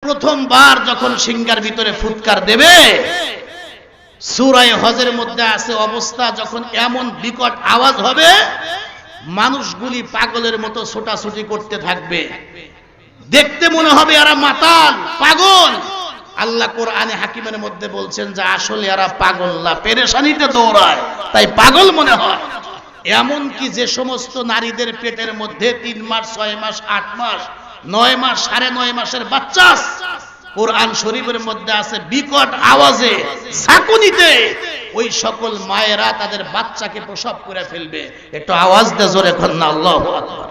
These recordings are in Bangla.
প্রথমবার যখন সিংহার ভিতরে ফুৎকার দেবে, সূরা হজের মধ্যে আছে অবস্থা যখন এমন বিকট আওয়াজ হবে মানুষগুলি পাগলের মতো ছোটাছুটি করতে থাকবে, দেখতে মনে হবে এরা মাতাল পাগল। আল্লাহ কোরআনে হাকিমের মধ্যে বলছেন যে আসলে এরা পাগল না, পেরেশানিতে দৌড়ায় তাই পাগল মনে হয়। এমন কি যে সমস্ত নারীদের পেটের মধ্যে 3 মাস 6 মাস 8 মাস 9 মাস 9.5 মাসের বাচ্চা, কোরআন শরীফের মধ্যে আছে বিকট আওয়াজে ঝাঁকুনিতে ওই সকল মায়েরা তাদের বাচ্চাকে প্রসব করে ফেলবে। একটু আওয়াজ দিয়ে জোরে কর না আল্লাহু আকবার।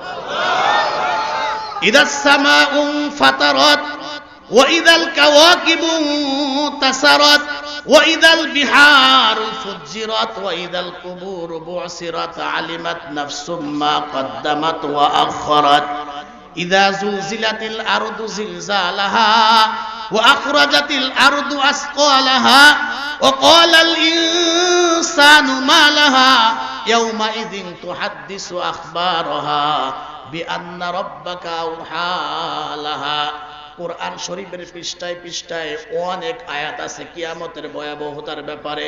ইদাস সামাউ ফাতারাত ওয়া ইদাল কাওয়াকিবু তাসারাত ওয়া ইদাল বিহারু ফুজ্জিরাত ওয়া ইদাল কুবুরু বু'সিরাত আলিমাত নাফসুম মা কদ্দামাত ওয়া আখখারাত ইযা যুলজিলাতিল আরদু জিলজালাহা ওয়া আখরাজাতিল আরদু আসকালাহা ওয়া ক্বালাল ইনসানু মা লাহা ইয়াওমা ইযিন তুহাদ্দিসু আখবারাহা বিআন্না রাব্বাকা আওহা লাহা। কোরআন শরীফের পৃষ্ঠায় পৃষ্ঠায় অনেক আয়াত আছে কিয়ামতের ভয়াবহতার ব্যাপারে।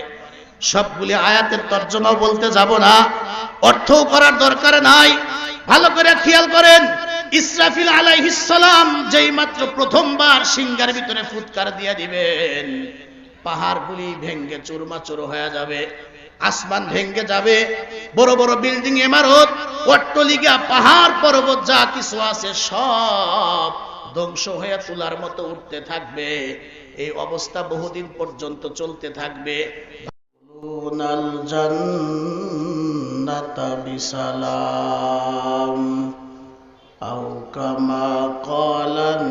সবগুলি আয়াতের তর্জমা বলতে যাব না, অর্থও করার দরকার নাই। ভালো করে খেয়াল করেন, ইসরাফিল আলাইহিস সালাম যেই মাত্র প্রথমবার সিংহার ভিতরে ফুৎকার দিয়ে দিবেন, পাহাড়গুলি ভেঙ্গে চুরমাচুর হয়ে যাবে, আসমান ভেঙ্গে যাবে, বড় বড় বিল্ডিং ইমারত অট্টালিকা পাহাড় পর্বত যা কিছু আছে সব ধ্বংস হয়ে তুলার মতো উঠতে থাকবে। এই অবস্থা বহুদিন পর্যন্ত চলতে থাকবে। নাল জান্নাতা বিসালাম আও কামা ক্বালান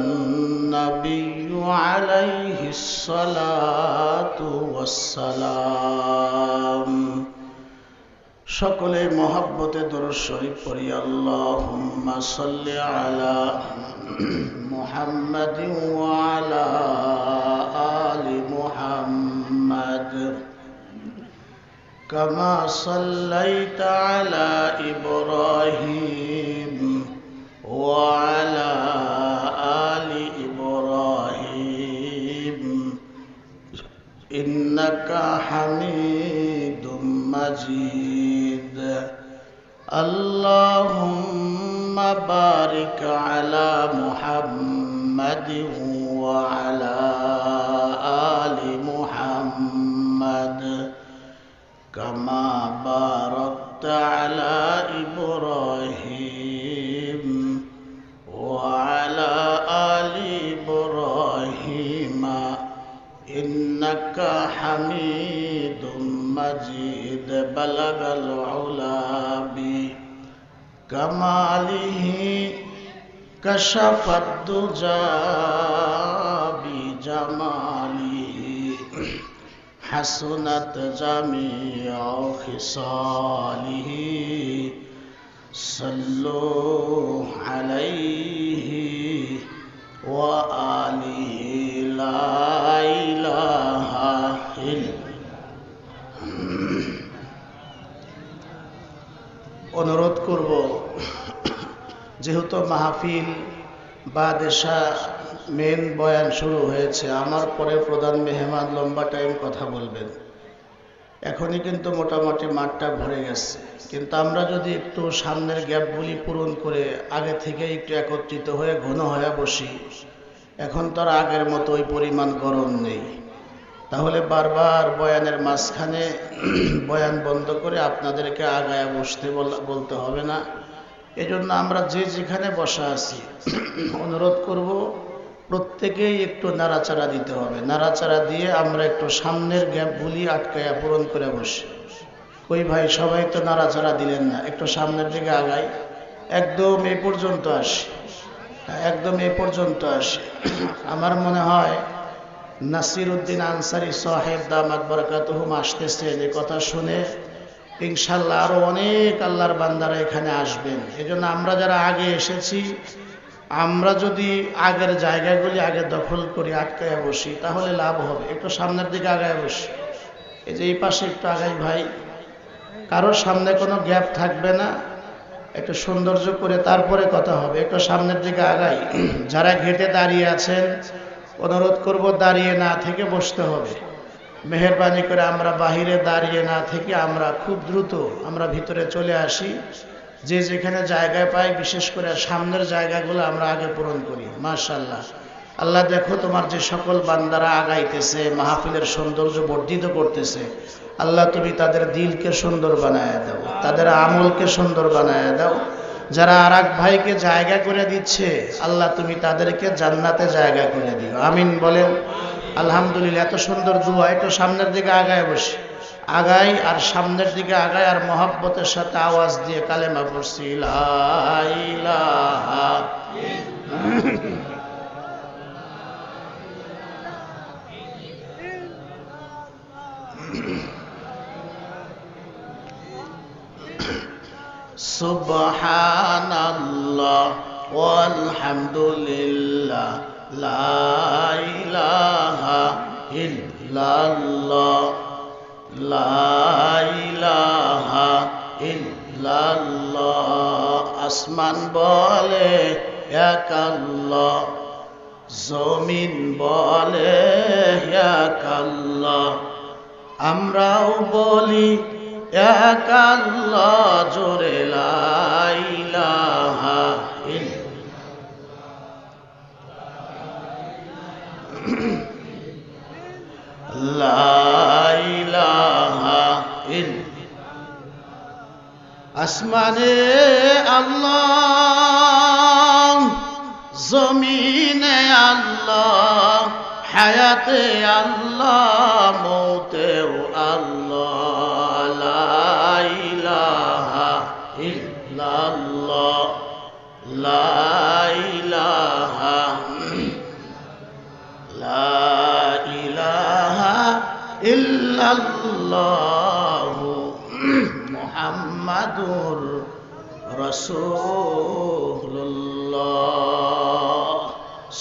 নাবিয়্যু আলাইহিস সালাতু ওয়াস সালাম। সকলে মহব্বতে দরুদ শরীফ পড়ি। আল্লাহুম্মা সাল্লি আলা মুহাম্মাদিন ওয়া আলা আলি মুহাম্মাদ কামা সাল্লাইতা আলা ইব্রাহিম ওয়া আলা আলি ইব্রাহিম ইন্নাকা হামিদুম মাজিদ। আল্লাহুম্মা বারিক আলা মুহাম্মাদিন ওয়া আলা আলি মুহাম্মাদ কামা বারাকতা আলা ইব্রাহিম ওয়া আলা আলি ইব্রাহিম ইন্নাকা হামিদুম মাজিদ। বালাগাল উলা বিকামালিহি কাশাফাদ দুজা বিজামালিহি হাসুনাত জামিউ খিসালিহি সাল্লু আলাইহি ওয়া আলিহি লা ইলাহা ইল্লা। অনুরোধ করব, যেহেতু মাহফিল বা দেশা মেন বয়ান শুরু হয়েছে, আমার পরে প্রধান মেহমান লম্বা টাইম কথা বলবেন। এখনই কিন্তু মোটামুটি মাঠটা ভরে গেছে, কিন্তু আমরা যদি একটু সামনের গ্যাপগুলি পূরণ করে আগে থেকে একটু একত্রিত হয়ে ঘন হয়ে বসি, এখন তো আর আগের মতো ওই পরিমাণ গরম নেই, তাহলে বারবার বয়ানের মাঝখানে বয়ান বন্ধ করে আপনাদেরকে আগায়া বসতে বলতে হবে না। এজন্য আমরা যে যেখানে বসা আছি অনুরোধ করব প্রত্যেকেই একটু নাড়াচাড়া দিতে হবে। নাড়াচাড়া দিয়ে আমরা একটু সামনের গ্যাপগুলি আটকায়া পূরণ করে বসি। কই ভাই, সবাই তো নাড়াচাড়া দিলেন না, একটু সামনের দিকে আগাই, একদম এই পর্যন্ত আসি, একদম এই পর্যন্ত আসি। আমার মনে হয় নাসির উদ্দিন আনসারী সাহেব দামাত বারাকাতুহুম আসতেছেন, এই কথা শুনে ইনশাল্লাহ আরো অনেক আল্লাহর বান্দারা এখানে আসবেন। এজন্য আমরা যারা আগে এসেছি, আমরা যদি আগের জায়গাগুলি আগে দখল করি, আটকায় বসি, তাহলে লাভ হবে। একটু সামনের দিকে আগায় বসি, এই যে এই পাশে একটু আগাই ভাই, কারোর সামনে কোনো গ্যাপ থাকবে না, একটু সৌন্দর্য করে তারপরে কথা হবে। একটু সামনের দিকে আগাই। যারা গেটে দাঁড়িয়ে আছেন অনুরোধ করব দাঁড়িয়ে না থেকে বসতে হবে। মেহেরবানি করে আমরা বাহিরে দাঁড়িয়ে না থেকে আমরা খুব দ্রুত আমরা ভিতরে চলে আসি। যে যেখানে জায়গায় পাই, বিশেষ করে সামনের জায়গাগুলো আমরা আগে পূরণ করি। মাশাআল্লাহ। আল্লাহ দেখো তোমার যে সকল বান্দারা আগাইতেছে, মাহফিলের সৌন্দর্য বর্ধিত করতেছে, আল্লাহ তুমি তাদের দিলকে সুন্দর বানায় দাও, তাদের আমলকে সুন্দর বানায় দাও। যারা আর এক ভাইকে জায়গা করে দিচ্ছে, আল্লাহ তুমি তাদেরকে জান্নাতে জায়গা করে দিও, আমিন বলেন। আলহামদুলিল্লাহ। এত সুন্দর দোয়া। একটু সামনের দিকে আগায় বসি, আগাই আর সামনের দিকে আগাই আর মহব্বতের সাথে আওয়াজ দিয়ে কালেমা পড়ছি, লা ইলাহা সুবহানাল্লাহ ওয়ালহামদুলিল্লাহ লা ইলাহা ইল্লাল্লাহ লা ইলাহা ইল্লাল্লাহ। আসমান বলে এক আল্লাহ, জমিন বলে এক আল্লাহ, আমরাও বলি এক আল্লাহ, জোরে লা ইলাহা লা ইলাহা আসমানে আল্লাহ, জমিনে আল্লাহ, হায়াতে আল্লাহ, মৌতেও আল্লাহ, লা ইলাহা ইল্লাল্লাহ লা ইলাহা লা ইলাহা ইল্লাল্লাহ মুহাম্মাদুর রাসূলুল্লাহ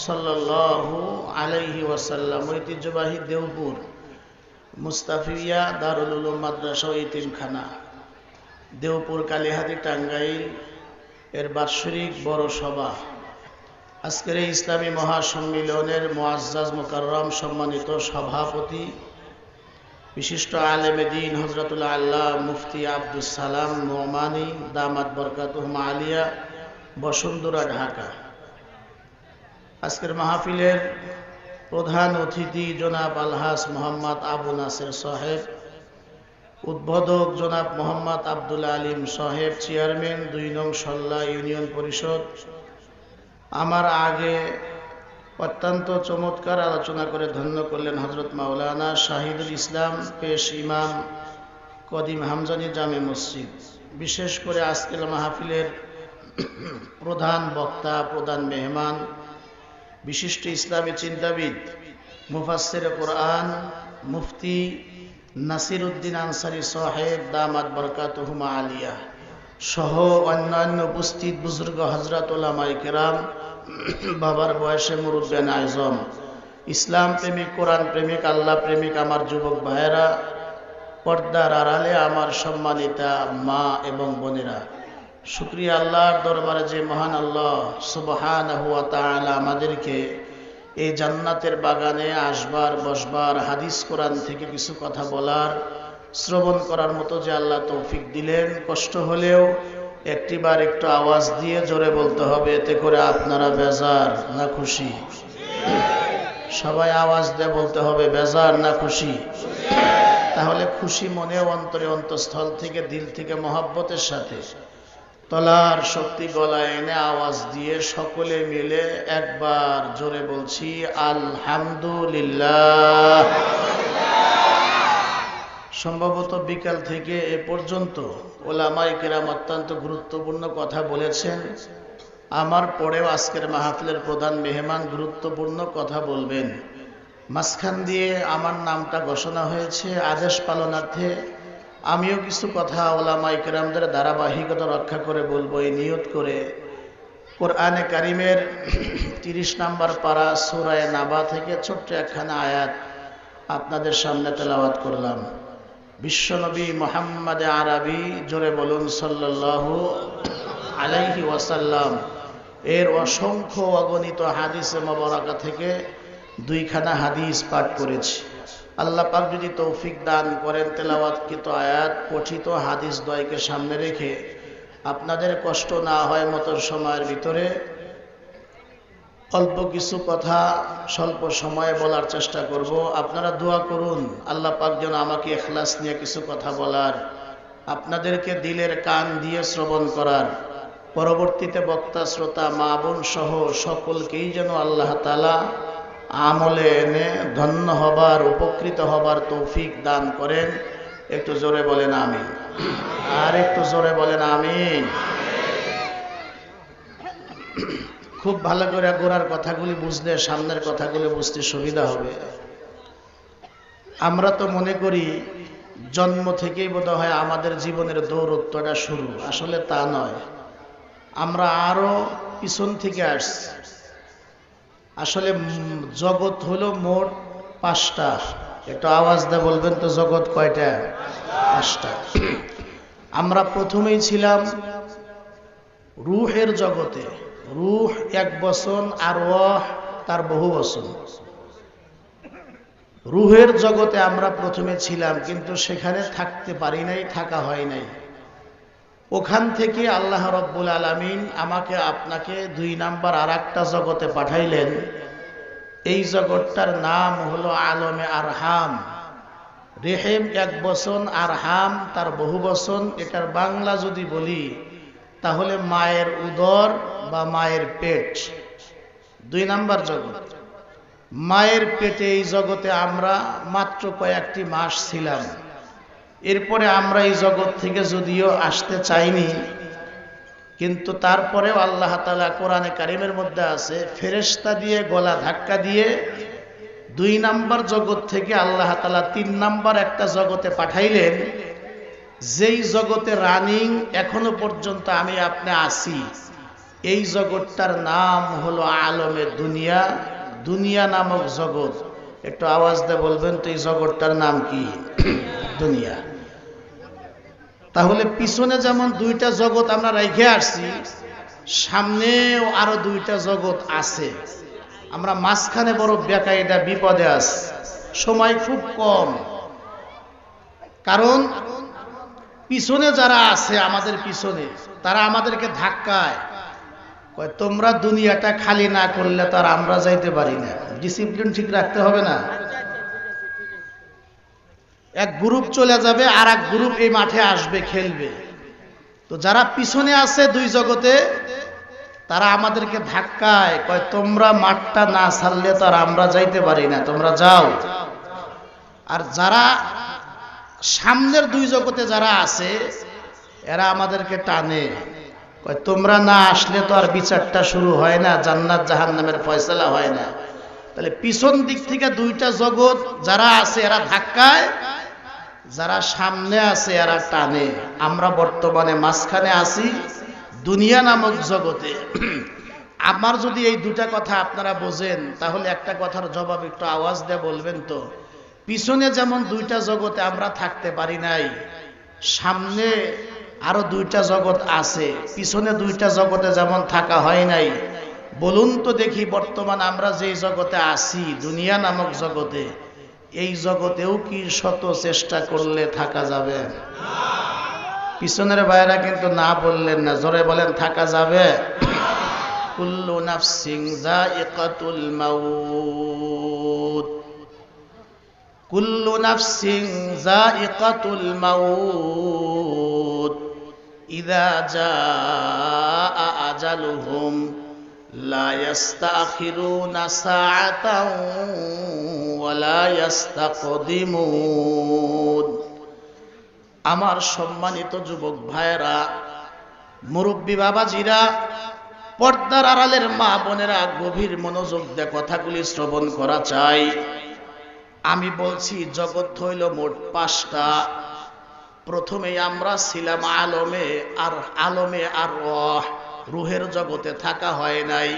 সাল্লাল্লাহু আলাইহি ওয়াসাল্লাম। ঐতিহ্যবাহী দেওপুর মুস্তাফিয়া দারুল উলুম মাদ্রাসা ও ইতিমখানা, দেওপুর কালিহাতি টাঙ্গাইল এর বাৎসরিক বড় সভা। আজকের এই ইসলামী মহাসম্মিলনের মুআজ্জাজ মুকাররম সম্মানিত সভাপতি বিশিষ্ট আলেমে দ্বীন হযরতুল আল্লাহ মুফতি আব্দুস সালাম নোমানী দামাত বরকাতুহুম আলিয়া, বসুন্ধরা, ঢাকা। আজকের মাহফিলের প্রধান অতিথি জনাব আলহাজ মোহাম্মদ আবু নাসের সাহেব, উদ্বোধক জনাব মোহাম্মদ আব্দুল আলিম সাহেব, চেয়ারম্যান ২ নং সল্লা ইউনিয়ন পরিষদ। আমার আগে অত্যন্ত চমৎকার আলোচনা করে ধন্য করলেন হযরত মাওলানা শাহিদুল ইসলাম পেশ ইমাম কদিম হামজানি জামে মসজিদ। বিশেষ করে আজকের মাহফিলের প্রধান বক্তা, প্রধান মেহমান, বিশিষ্ট ইসলামী চিন্তাবিদ, মুফাসসিরে কোরআন মুফতি নাসির উদ্দিন আনসারী সাহেব দামাত বরকাতুহুম আলিয়া সহ অন্যান্য উপস্থিত বুজুর্গ হযরত উলামায়ে কেরাম, বাবার বয়সে মুরব্বিয়ান আজম, ইসলাম প্রেমিক, কোরআন প্রেমিক, আল্লাহ প্রেমিক আমার যুবক ভাইয়েরা, পর্দার আড়ালে আমার সম্মানিতা মা এবং বোনেরা, শুকরিয়া আল্লাহর দরবারে যে মহান আল্লাহ সুবহানাহু ওয়া তাআলা আমাদেরকে এই জান্নাতের বাগানে আসবার, বসবার, হাদিস কোরআন থেকে কিছু কথা বলার, শ্রবণ করার মতো যে আল্লাহ তৌফিক দিলেন। কষ্ট হলেও একটিবার একটু আওয়াজ দিয়ে জোরে বলতে হবে, এতে করে আপনারা বেজার না খুশি? সবাই আওয়াজ দিয়ে বলতে হবে, বেজার না খুশি? তাহলে খুশি মনে, অন্তরে, অন্তঃস্থল থেকে, দিল থেকে মহব্বতের সাথে তলার শক্তি গলায় এনে আওয়াজ দিয়ে সকলে মিলে একবার জোরে বলছি আলহামদুলিল্লাহ। সম্ভবত বিকাল থেকে এ পর্যন্ত ওলামায়ে কেরাম অত্যন্ত গুরুত্বপূর্ণ কথা বলেছেন। আমার পরেও আজকের মাহফিলের প্রধান মেহমান গুরুত্বপূর্ণ কথা বলবেন। মাঝখান দিয়ে আমার নামটা ঘোষণা হয়েছে, আদেশ পালনার্থে আমিও কিছু কথা ওলামায়ে কেরামদের ধারাবাহিকতা রক্ষা করে বলবো এই নিয়ত করে কোরআনে কারিমের 30 নম্বর পারা সূরা নাবা থেকে ছোট্ট একখানা আয়াত আপনাদের সামনে তেলাওয়াত করলাম। বিশ্বনবী মুহাম্মদ আরবি, জোরে বলুন সাল্লাল্লাহু আলাইহি ওয়াসাল্লাম, এর অসংখ্য অগণিত হাদিসে মোবারকা থেকে দুইখানা হাদিস পাঠ করেছি। আল্লাহ পাক যদি তৌফিক দান করেন, তেলাওয়াতকৃত আয়াত পঠিত হাদিস দ্বয়কে সামনে রেখে আপনাদের কষ্ট না হয় মতো সময়ের ভিতরে অল্প কিছু কথা স্বল্প সময়ে বলার চেষ্টা করব। আপনারা দোয়া করুন আল্লাহ পাক যেন আমাকে ইখলাস নিয়ে কিছু কথা বলার, আপনাদেরকে দিলের কান দিয়ে শ্রবণ করার, পরবর্তীতে বক্তা শ্রোতা মা বোন সহ সকলকেই যেন আল্লাহ তাআলা আমলে এনে ধন্য হবার, উপকৃত হবার তৌফিক দান করেন। একটু জোরে বলেন আমিন। আর একটু জোরে বলেন আমিন। খুব ভালো করে গোড়ার কথাগুলি বুঝলে সামনের কথাগুলি বুঝতে সুবিধা হবে। আমরা তো মনে করি জন্ম থেকেই বোধহয় আমাদের জীবনের দৌরত্বটা শুরু, আসলে তা নয়। আমরা আরো পিছন থেকে আসছি। আসলে জগৎ হলো মোট 5টা। একটু আওয়াজ দিয়ে বলবেন তো, জগৎ কয়টা? 5টা। আমরা প্রথমেই ছিলাম রূহের জগতে। রূহ 1 বচন আর ওয়াহ তার বহু বচন। রূহের জগতে আমরা প্রথমে ছিলাম, কিন্তু সেখানে থাকতে পারি নাই, থাকা হয় নাই। ওখান থেকে আল্লাহ রব্বুল আলামিন আমাকে আপনাকে 2 নাম্বার আর একটা জগতে পাঠাইলেন। এই জগৎটার নাম হলো আলমে আরহাম। রেহেম 1 বচন, আরহাম তার বহু বচন। এটার বাংলা যদি বলি তাহলে মায়ের উদর বা মায়ের পেট। 2 নাম্বার জগৎ মায়ের পেটে। এই জগতে আমরা মাত্র কয়েকটি মাস ছিলাম। এরপরে আমরা এই জগৎ থেকে যদিও আসতে চাইনি, কিন্তু তারপরেও আল্লাহ তাআলা কোরআনে কারিমের মধ্যে আছে, ফেরেশতা দিয়ে গলা ধাক্কা দিয়ে 2 নাম্বার জগৎ থেকে আল্লাহ তাআলা 3 নাম্বার একটা জগতে পাঠাইলেন। যেই জগতে রানিং এখনো পর্যন্ত আমি আপনি আছি, এই জগৎটার নাম হলো আলমে দুনিয়া। দুনিয়া নামক জগৎ। একটু আওয়াজ দিয়ে বলবেন তো, এই জগৎটার নাম কি? দুনিয়া। তাহলে পিছনে যেমন 2টা জগৎ আমরা রেখে আসছি, সামনেও আরো 2টা জগৎ আছে। আমরা মাঝখানে বড় বেকায়দা বিপদে আছি। সময় খুব কম, কারণ পিছনে যারা আছে আমাদের পিছনে, তারা আমাদেরকে ধাক্কায় কয়, তোমরা দুনিয়াটা খালি না করলে তার আমরা যাইতে পারি না। ডিসিপ্লিন ঠিক রাখতে হবে না? এক গ্রুপ চলে যাবে, আর এক গ্রুপ এই মাঠে আসবে, খেলবে। তো যারা পিছনে আছে 2 জগতে, তারা আমাদেরকে ধাক্কায় কয়, তোমরা মাঠটা না ছাড়লে তার আমরা যাইতে পারি না, তোমরা যাও। আর যারা সামনের 2 জগতে যারা আছে, এরা আমাদেরকে টানে কয়, তোমরা না আসলে তো আর বিচারটা শুরু হয় না, জান্নাত জাহান্নামের ফয়সালা হয় না। তাহলে পিছন দিক থেকে 2টা জগৎ যারা আছে এরা ধাক্কায়, যারা সামনে আছে এরা টানে। আমরা বর্তমানে মাঝখানে আছি দুনিয়া নামক জগতে। আমার যদি এই 2টা কথা আপনারা বোঝেন, তাহলে একটা কথার জবাব একটু আওয়াজ দিয়ে বলবেন তো। পিছনে যেমন 2টা জগতে আমরা থাকতে পারি নাই, সামনে আরো 2টা জগৎ আছে। পিছনে 2টা জগতে যেমন থাকা হয় নাই, বলুন তো দেখি বর্তমান আমরা যেই জগতে আছি, দুনিয়া নামক জগতে, এই জগতেও কি শত চেষ্টা করলে থাকা যাবে? পিছনের ভাইরা কিন্তু না বললেন না, জোরে বলেন, থাকা যাবে? কুল্লু নাফসিন যায়িকাতুল মাউত। কুল্লু নাফসিন যায়িকাতুল মাউত। ইযা জাআ আজালুহুম লা ইস্তাখিরুনা সাআতাও ওয়া লা ইস্তাকদিমুন। আমার সম্মানিত যুবক ভাইরা, মুরব্বী বাবাজিরা, পর্দার আড়ালের মা বোনেরা, গভীর মনোযোগ দিয়ে কথাগুলি শ্রবণ করা চাই। আমি বলছি জগৎ হইল মোট 5টা। প্রথমে আমরা ছিলাম আলমে আর রূহের জগতে থাকা হয় নাই।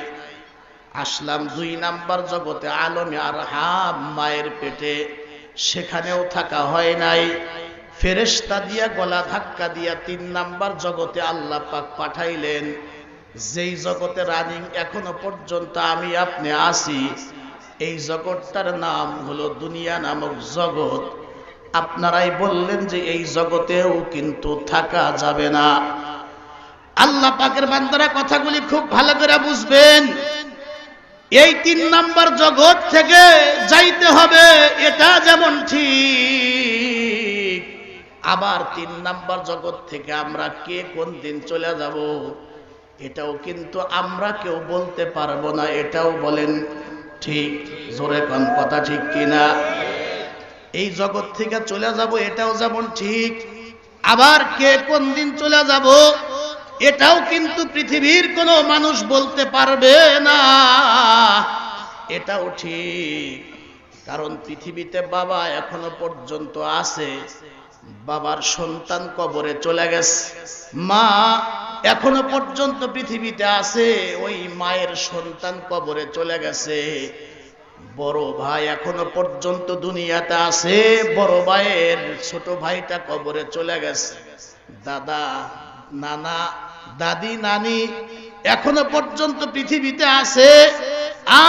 আসলাম 2 নাম্বার জগতে আলমে আরহাম, মায়ের পেটে। সেখানেও থাকা হয় নাই। ফেরেশতা দিয়া গলা ধাক্কা দিয়া 3 নাম্বার জগতে আল্লাহ পাক পাঠাইলেন। যেই জগতে রানিং এখনো পর্যন্ত আমি আপনি আছি, এই জগৎটার নাম হলো দুনিয়া নামক জগৎ। আপনারাই বললেন যে এই জগতেও কিন্তু থাকা যাবে না। আল্লাহ পাকের বান্দারা কথাগুলি খুব ভালো করে বুঝবেন। এই 3 নাম্বার জগৎ থেকে যাইতে হবে, এটা যেমন ঠিক, আবার 3 নাম্বার জগৎ থেকে আমরা কে কোন দিন চলে যাব এটাও কিন্তু আমরা কেউ বলতে পারবো না। এটাও বলেন ঠিক, জোরে কোন কথা ঠিক কিনা? এই জগৎ থেকে চলে যাব এটাও যেমন ঠিক, আবার কে কোন দিন চলে যাব এটাও কিন্তু পৃথিবীর কোনো মানুষ বলতে পারবে না। এটাও ঠিক, কারণ পৃথিবীতে বাবা এখনো পর্যন্ত আছে, বাবার সন্তান কবরে চলে গেছে। মা এখনো পর্যন্ত পৃথিবীতে আছে, ওই মায়ের সন্তান কবরে চলে গেছে। বড় ভাই এখনো পর্যন্ত দুনিয়াতে আছে, বড় ভাইয়ের ছোট ভাইটা কবরে চলে গেছে। দাদা, নানা, দাদি, নানি এখনো পর্যন্ত পৃথিবীতে আছে,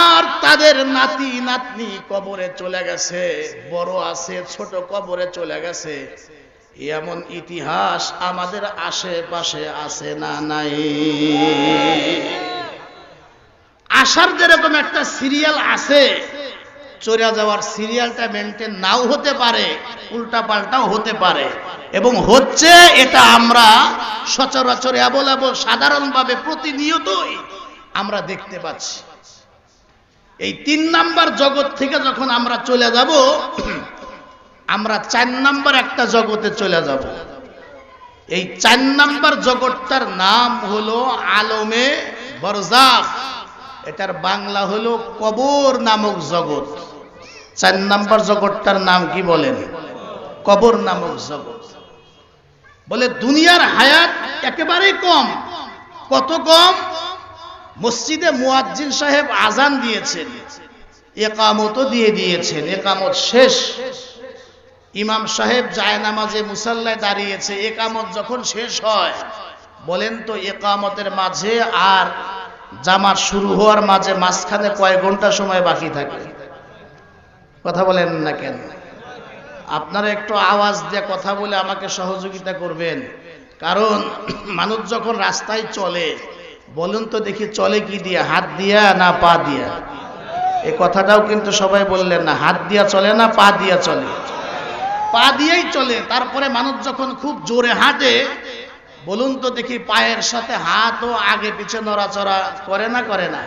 আর তাদের নাতি নাতনি কবরে চলে গেছে। বড় আছে, ছোট কবরে চলে গেছে। এমন ইতিহাস আমাদের আশেপাশে আছে না নাই? আসার যেরকম একটা সিরিয়াল আছে, চলে যাওয়ার সিরিয়ালটা মেনটেন নাও হতে পারে, উল্টা পাল্টাও হতে পারে, এবং হচ্ছে এটা আমরা সচরাচর অ্যাভেলেবল সাধারণভাবে প্রতিনিয়তই আমরা দেখতে পাচ্ছি। এই 3 নাম্বার জগৎ থেকে যখন আমরা চলে যাব, আমরা 4 নাম্বার একটা জগতে চলে যাব। এই 4 নাম্বার জগৎটার নাম হলো আলমে বরজাখ। এটার বাংলা হলো কবর নামক জগৎ। 4 নাম্বার জগৎটার নাম কি বলেন? কবর নামক জগৎ। বলে দুনিয়ার হায়াত একেবারেই কম। কত কম? মসজিদে মুয়াজ্জিন সাহেব আজান দিয়েছেন, ইকামতও দিয়ে দিয়েছেন, ইকামত শেষ, ইমাম সাহেব জায়নামাজে মুসাল্লায় দাঁড়িয়েছে, ইকামত যখন শেষ হয়, বলেন তো ইকামতের মাঝে আর জামাত শুরু হওয়ার মাঝে মাঝখানে কয় ঘন্টা সময় বাকি থাকে? কথা বলেন না কেন? আপনারা একটু আওয়াজ দিয়ে কথা বলে আমাকে সহযোগিতা করবেন, কারণ মানুষ যখন রাস্তায় চলে, বলুন তো দেখি চলে কি দিয়ে, হাত দিয়া না পা দিয়া? এই কথাটাও কিন্তু সবাই বললেন না। হাত দিয়া চলে না পা দিয়া চলে? পা দিয়েই চলে। তারপরে মানুষ যখন খুব জোরে হাঁটে, বলুন তো দেখি পায়ের সাথে হাতও আগে পিছে নড়াচড়া করে না করে না?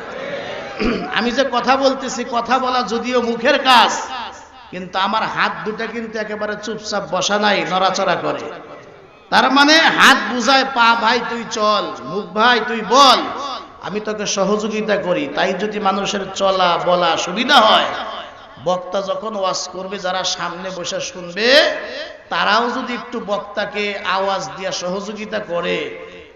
আমি যে কথা বলতেছি, কথা বলা যদিও মুখের কাজ, কিন্তু আমার হাত দুটা কিন্তু একেবারে চুপচাপ বসা নাই, নড়াচড়া করে। তার মানে হাত বুঝায় পা ভাই তুই চল, মুখ ভাই তুই বল, আমি তোকে সহযোগিতা করি। তাই যদি মানুষের চলা বলা সুবিধা হয়, বক্তা যখন ওয়াজ করবে, যারা সামনে বসে শুনবে, তারাও যদি একটু বক্তাকে আওয়াজ দিয়ে সহযোগিতা করে,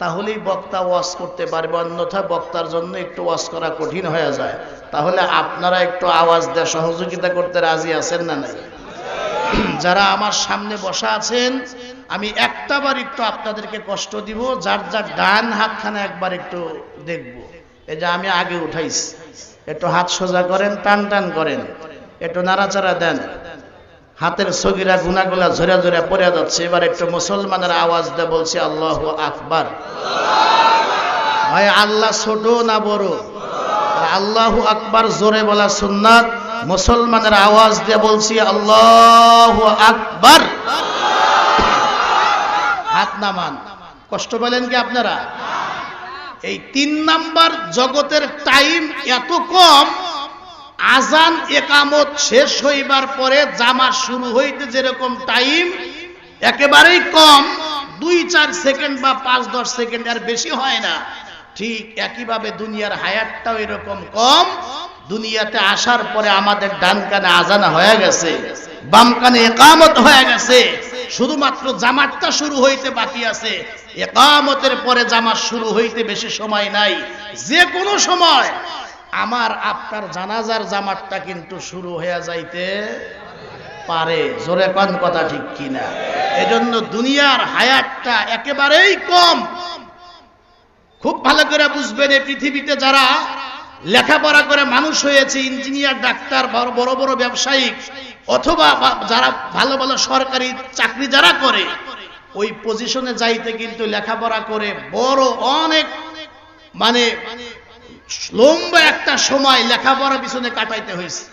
তাহলেই বক্তা ওয়াজ করতে পারবে। অন্যথা বক্তার জন্য একটু ওয়াজ করা কঠিন হয়ে যায়। তাহলে আপনারা একটু আওয়াজ দিয়ে সহযোগিতা করতে রাজি আছেন না নাই? যারা আমার সামনে বসা আছেন, আমি একটাবার একটু আপনাদেরকে কষ্ট দিব, যার যার ডান হাতখানে একবার একটু দেখব। এই যে আমি আগে উঠাইছি, একটু হাত সোজা করেন, টান টান করেন, একটু নাড়াচাড়া দেন। হাতের সগিরা গুনাগুলা ঝরে ঝরে পড়ে যাচ্ছে। এবার একটু মুসলমানের আওয়াজ দিয়ে বলছি আল্লাহু আকবার। ভাই, আল্লাহ ছোট না বড়? আল্লাহু আকবার জোরে বলা সুন্নাত। মুসলমানের আওয়াজ দিয়ে বলছি আল্লাহু আকবার। হাত নামান। কষ্ট পেলেন কি আপনারা? এই 3 নাম্বার জগতের টাইম এত কম, আজান একামত শেষ হইবার পরে জামাত শুরু হইতে যেরকম টাইম একেবারেই কম, 2-4 সেকেন্ড বা 5-10 সেকেন্ড, আর বেশি হয় না। ঠিক একইভাবে দুনিয়ার হায়াতটাও এরকম কম। দুনিয়াতে আসার পরে আমাদের ডান কানে আজান হয়ে গেছে, বাম কানে একামত হয়ে গেছে, শুধুমাত্র জামাতটা শুরু হইতে বাকি আছে। একামতের পরে জামাত শুরু হইতে বেশি সময় নাই। যে কোনো সময় আমার আপনার জানাজার জামাতটা কিন্তু শুরু হয়ে যাইতে পারে। জোরে কোন কথা ঠিক কিনা? এজন্য দুনিয়ার হায়াতটা একেবারেই কম। খুব ভালো করে বুঝবেন, এই পৃথিবীতে যারা লেখাপড়া করে মানুষ হয়েছে, ইঞ্জিনিয়ার, ডাক্তার, বড় বড় ব্যবসায়িক, অথবা যারা ভালো ভালো সরকারি চাকরি যারা করে, ওই পজিশনে যাইতে কিন্তু লেখাপড়া করে বড় অনেক মানে লম্বা একটা সময় লেখাপড়া পিছনে কাটাইতে হয়েছে।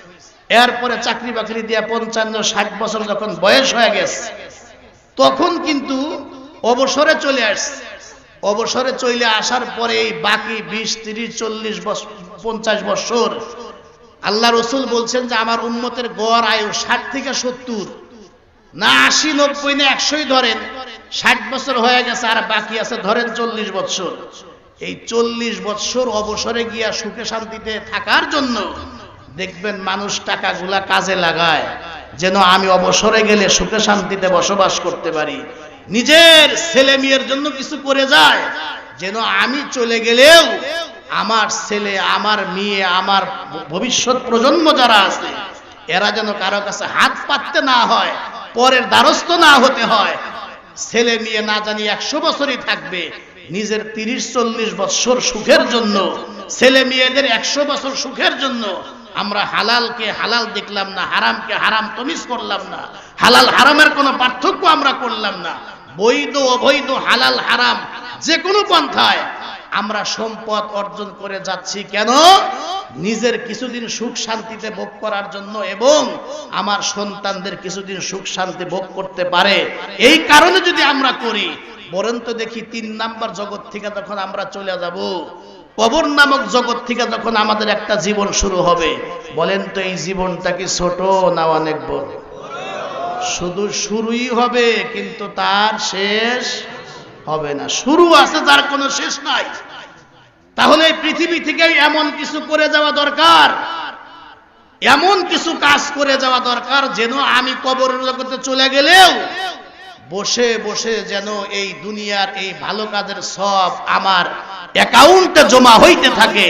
এরপরে চাকরি বাকরি দিয়া 55-60 বছর যখন বয়স হয়ে গেছে, তখন কিন্তু অবসরে চলে আসছে। অবসরে চলে আসার পরে এই বাকি 20, 30, 40, 50 বছর আল্লাহ রসুল বলছেন যে আমার উম্মতের গড় আয়ু 60 থেকে 70, না 80, 90 না 100ই ধরেন, 60 বছর হয়ে গেছে আর বাকি আছে ধরেন 40 বছর। এই 40 বছর অবসরে গিয়া সুখে শান্তিতে থাকার জন্য দেখবেন মানুষ টাকাগুলা কাজে লাগায় যেন আমি অবসরে গেলে সুখে শান্তিতে বসবাস করতে পারি। নিজের ছেলে মেয়ের জন্য কিছু করে যায় যেন আমি চলে গেলেও আমার ছেলে, আমার মেয়ে, আমার ভবিষ্যৎ প্রজন্ম যারা আছে এরা যেন কারো কাছে হাত পাততে না হয়, পরের দ্বারস্থ না হতে হয়। ছেলে মেয়ে না জানি 100 বছরই থাকবে, নিজের 30-40 বছর সুখের জন্য, ছেলে মেয়েদের 100 বছর সুখের জন্য আমরা হালালকে হালাল দেখলাম না, হারামকে হারাম তমিজ করলাম না, হালাল হারামের কোনো পার্থক্য আমরা করলাম না। বৈধ অবৈধ, হালাল হারাম যে কোনো পন্থায় আমরা সম্পদ অর্জন করে যাচ্ছি কেন? নিজের কিছুদিন সুখ শান্তিতে ভোগ করার জন্য এবং আমার সন্তানদের কিছুদিন সুখ শান্তি ভোগ করতে পারে এই কারণে যদি আমরা করি। বরং তো দেখি 3 নাম্বার জগৎ থেকে যখন আমরা চলে যাব, কবর নামক জগৎ থেকে যখন আমাদের একটা জীবন শুরু হবে, বলেন তো এই জীবনটা কি ছোট না অনেক বড়? শুধু শুরুই হবে কিন্তু তার শেষ হবে না। শুরু আছে, তার কোনো শেষ নাই। তাহলে পৃথিবী থেকে এমন কিছু করে যাওয়া দরকার, এমন কিছু কাজ করে যাওয়া দরকার যেন আমি কবরের জগতে চলে গেলেও বসে বসে যেন এই দুনিয়ার এই ভালো কাজের সব আমার অ্যাকাউন্টে জমা হইতে থাকে।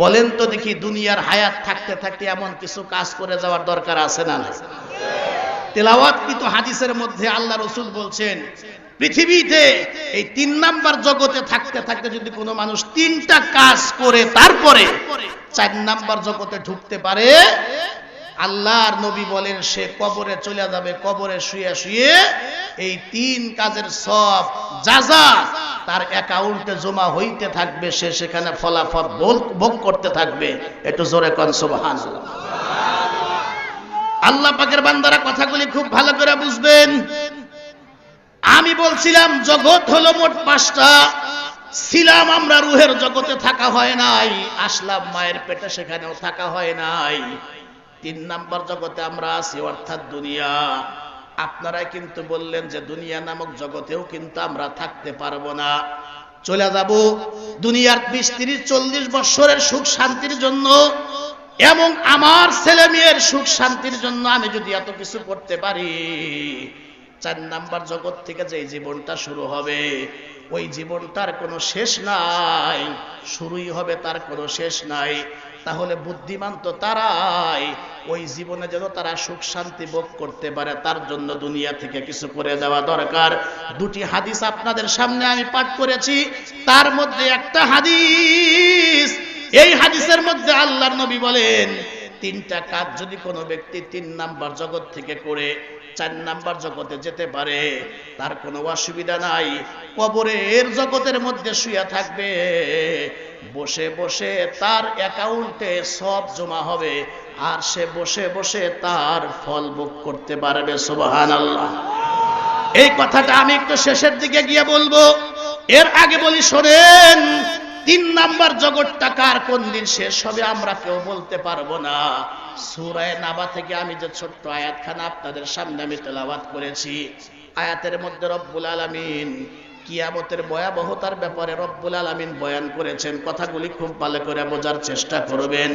বলেন তো দেখি দুনিয়ার হায়াত থাকতে থাকতে এমন কিছু কাজ করে যাওয়ার দরকার আছে না? তেলাওয়াতকৃত হাদিসের মধ্যে আল্লাহ রসুল বলছেন পৃথিবীতে এই 3 নাম্বার জগতে থাকতে থাকতে যদি কোনো মানুষ 3টা কাজ করে তারপরে 4 নাম্বার জগতে ঢুকতে পারে, আল্লাহর নবী বলেন সে কবরে চলে যাবে, কবরে শুয়ে শুয়ে এই 3 কাজের সব যাজা তার অ্যাকাউন্টে জমা হইতে থাকবে, সে সেখানে ফলাফল ভোগ করতে থাকবে। একটু জোরে কোন সুবহানাল্লাহ। আল্লাহ পাকের বান্দারা কথাগুলি খুব ভালো করে বুঝবেন। আমি বলছিলাম জগৎ হলো মোট 5টা। ছিলাম আমরা রুহের জগতে, থাকা হয় নাই। আসলাম মায়ের পেটে, সেখানেও থাকা হয় নাই। 3 নাম্বার জগতে আমরা আছি, অর্থাৎ দুনিয়া। আপনারা কিন্তু বললেন যে দুনিয়া নামক জগতেও কিন্তু আমরা থাকতে পারবো না, চলে যাব দুনিয়ার 20, 30, 40 বছরের সুখ শান্তির জন্য এবং আমার ছেলে মেয়ের সুখ শান্তির জন্য আমি যদি এত কিছু করতে পারি, 4 নাম্বার জগৎ থেকে যে জীবনটা শুরু হবে ওই জীবনটার কোনো শেষ নাই, শুরুই হবে তার কোনো শেষ নাই। তাহলে বুদ্ধিমান তো তারাই ওই জীবনে যেন তারা সুখ শান্তি ভোগ করতে পারে তার জন্য দুনিয়া থেকে কিছু করে দেওয়া দরকার। 2টি হাদিস আপনাদের সামনে আমি পাঠ করেছি, তার মধ্যে একটা হাদিস, এই হাদিসের মধ্যে আল্লাহর নবী বলেন 3টা কাজ যদি কোনো ব্যক্তি 3 নাম্বার জগৎ থেকে করে 4 নাম্বার জগতে যেতে পারে তার কোনো অসুবিধা নাই। কবরের জগতের মধ্যে শুয়ে থাকবে, বসে বসে তার অ্যাকাউন্টে সব জমা হবে আর সে বসে বসে তার ফল ভোগ করতে পারবে। সুবহানাল্লাহ। এই কথাটা আমি একটু শেষের দিকে গিয়ে বলবো, এর আগে বলি শোনেন, 3 নাম্বার জগৎটা কার কোন দিন শেষ হবে আমরা কেউ বলতে পারবো না। সূরা নাবা থেকে আমি যে ছোট্ট আয়াতখানা আপনাদের সামনে আমি তেলাওয়াত করেছি, আয়াতের মধ্যে রব্বুল আলামিন কিয়ামতের ভয়াবহতার ব্যাপারে রব্বুল আলামিন বয়ান করেছেন। কথাগুলি খুব ভালো করে বোঝার চেষ্টা করবেন।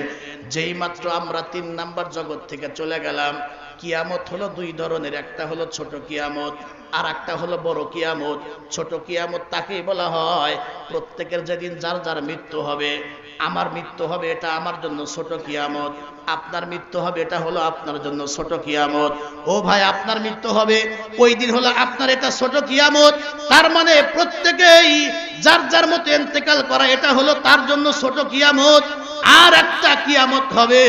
যেই মাত্র আমরা 3 নাম্বার জগৎ থেকে চলে গেলাম, কিয়ামত হলো 2 ধরনের, একটা হলো ছোট কিয়ামত আর একটা হলো বড় কিয়ামত। ছোট কিয়ামত তাকেই বলা হয় প্রত্যেকের যেদিন যার যার মৃত্যু হবে, আমার মৃত্যু হবে এটা আমার জন্য ছোট কিয়ামত, আপনার মৃত্যু হবে এটা হলো আপনার জন্য ছোট কিয়ামত। ও ভাই, আপনার মৃত্যু হবে ওই দিন হলো আপনার এটা ছোট কিয়ামত। তার মানে প্রত্যেকেই যার যার মতো ইন্তেকাল করা এটা হলো তার জন্য ছোট কিয়ামত। আর একটা কিয়ামত হবে,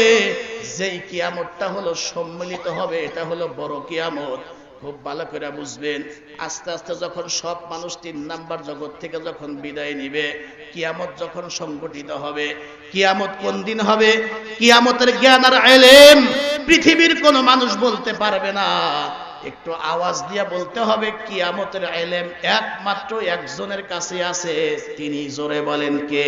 যেই কিয়ামতটা হলো সম্মিলিত হবে, এটা হলো বড় কিয়ামত। খুব ভালো করে বুঝবেন। আস্তে আস্তে যখন সব মানুষ 3 নাম্বার জগৎ থেকে যখন বিদায় নিবে, কিয়ামত যখন সংগঠিত হবে, কিয়ামত কোন দিন হবে? কিয়ামতের জ্ঞান আর ইলম পৃথিবীর কোনো মানুষ বলতে পারবে না। একটু আওয়াজ দিয়ে বলতে হবে, কিয়ামতের ইলম একমাত্র একজনের কাছে আছে, তিনি জোরে বলেন কে?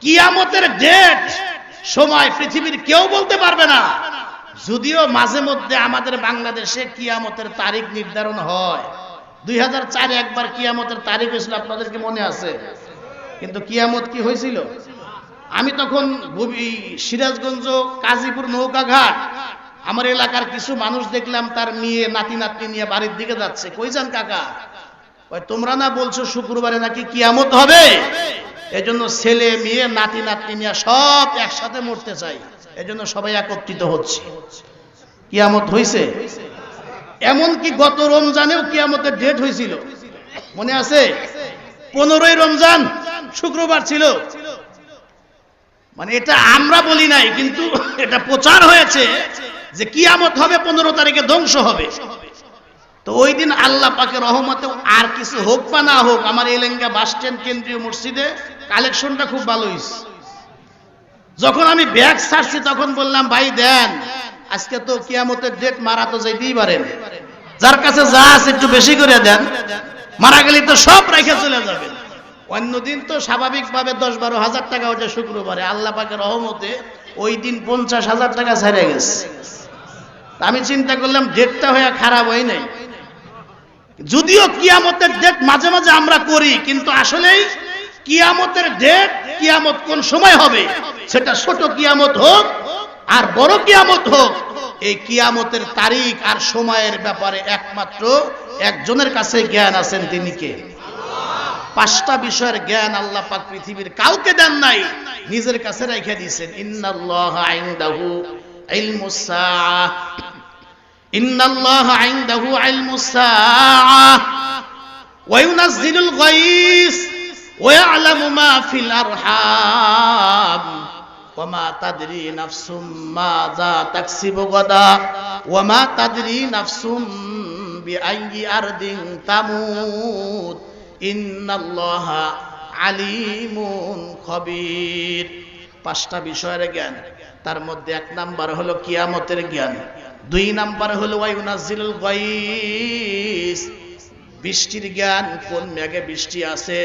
কিয়ামতের ডেট সময় পৃথিবীর কেউ বলতে পারবে না। যদিও মাঝে মধ্যে আমাদের বাংলাদেশে কিয়ামতের তারিখ নির্ধারণ হয়। 2004 একবার কিয়ামতের তারিখ হয়েছিল, আপনাদেরকে মনে আছে? কিন্তু কিয়ামত কি হয়েছিল? আমি তখন সিরাজগঞ্জ কাজীপুর নৌকাঘাট, আমার এলাকার কিছু মানুষ দেখলাম তার মেয়ে নাতি নাতনি নিয়ে বাড়ির দিকে যাচ্ছে। কই যান কাকা? ওই তোমরা না বলছো শুক্রবারে নাকি কিয়ামত হবে, এজন্য ছেলে মেয়ে নাতি নাতনি নিয়ে সব একসাথে মরতে চাই, এজন্য সবাই একত্রিত হচ্ছে। কিয়ামত হইছে। এমনকি গত রমজানেও কিয়ামতের ডেট হয়েছিল, মনে আছে? 15ই রমজান শুক্রবার ছিল। মানে এটা আমরা বলি নাই, কিন্তু এটা প্রচার হয়েছে যে কিয়ামত হবে 15 তারিখে, ধ্বংস হবে। তো ওই দিন আল্লাহ পাকের রহমতে আর কিছু হোক বা না হোক, আমার এলেঙ্গা বাস স্ট্যান্ড কেন্দ্রীয় মসজিদে কালেকশনটা খুব ভালো হয়েছে। যখন আমি ব্যাগ ছাড়ছি তখন বললাম, ভাই দেন, আজকে তো কিয়ামতের ডেট, মারা তো যাইতেই পারেন, যার কাছে যা আছে একটু বেশি করে দেন, মারা গেলে তো সব রেখে চলে যাবে। অন্যদিন তো স্বাভাবিকভাবে 10-12 হাজার টাকা ওঠে শুক্রবারে, আল্লাহ পাকের রহমতে ওই দিন 50,000 টাকা ছেড়ে গেছে। আমি চিন্তা করলাম ডেটটা হয়ে খারাপ হয় নাই। যদিও কিয়ামতের ডেট মাঝে মাঝে আমরা করি, কিন্তু আসলেই কিয়ামতের ডেট, কিয়ামত কোন সময় হবে, সেটা ছোট কিয়ামত হোক আর বড় কিয়ামত হোক, এই কিয়ামতের তারিখ আর সময়ের ব্যাপারে একমাত্র একজনের কাছে জ্ঞান আছেন, তিনি কে? 5টা বিষয়ের জ্ঞান আল্লাহ পাক পৃথিবীর কাউকে দেন নাই, নিজের কাছে রেখে দিয়েছেন। ইন্নাল্লাহা ইনদাহু ইলমুস সাআহ, ইন্নাল্লাহা ইনদাহু ইলমুস সাআহ ওয়া ইউনাজ্জিলুল গায়স ওয়া ইয়ালামু মা ফিল আরহাম ওয়া মা তাদরি নাফসুম মাযা তাকসিবু গাদা ওয়া মা তাদরি নাফসুম বিআইয়ি আরদিন তামুত ইন্নাল্লাহা আলিমুন খবীর। 5টা বিষয়ের জ্ঞান, তার মধ্যে 1 নাম্বার হলো কিয়ামতের জ্ঞান, 2 নাম্বার হলো ওয়ায়ুনাজ্জিলুল গায়স, বৃষ্টির জ্ঞান, কোন মেঘে বৃষ্টি আছে,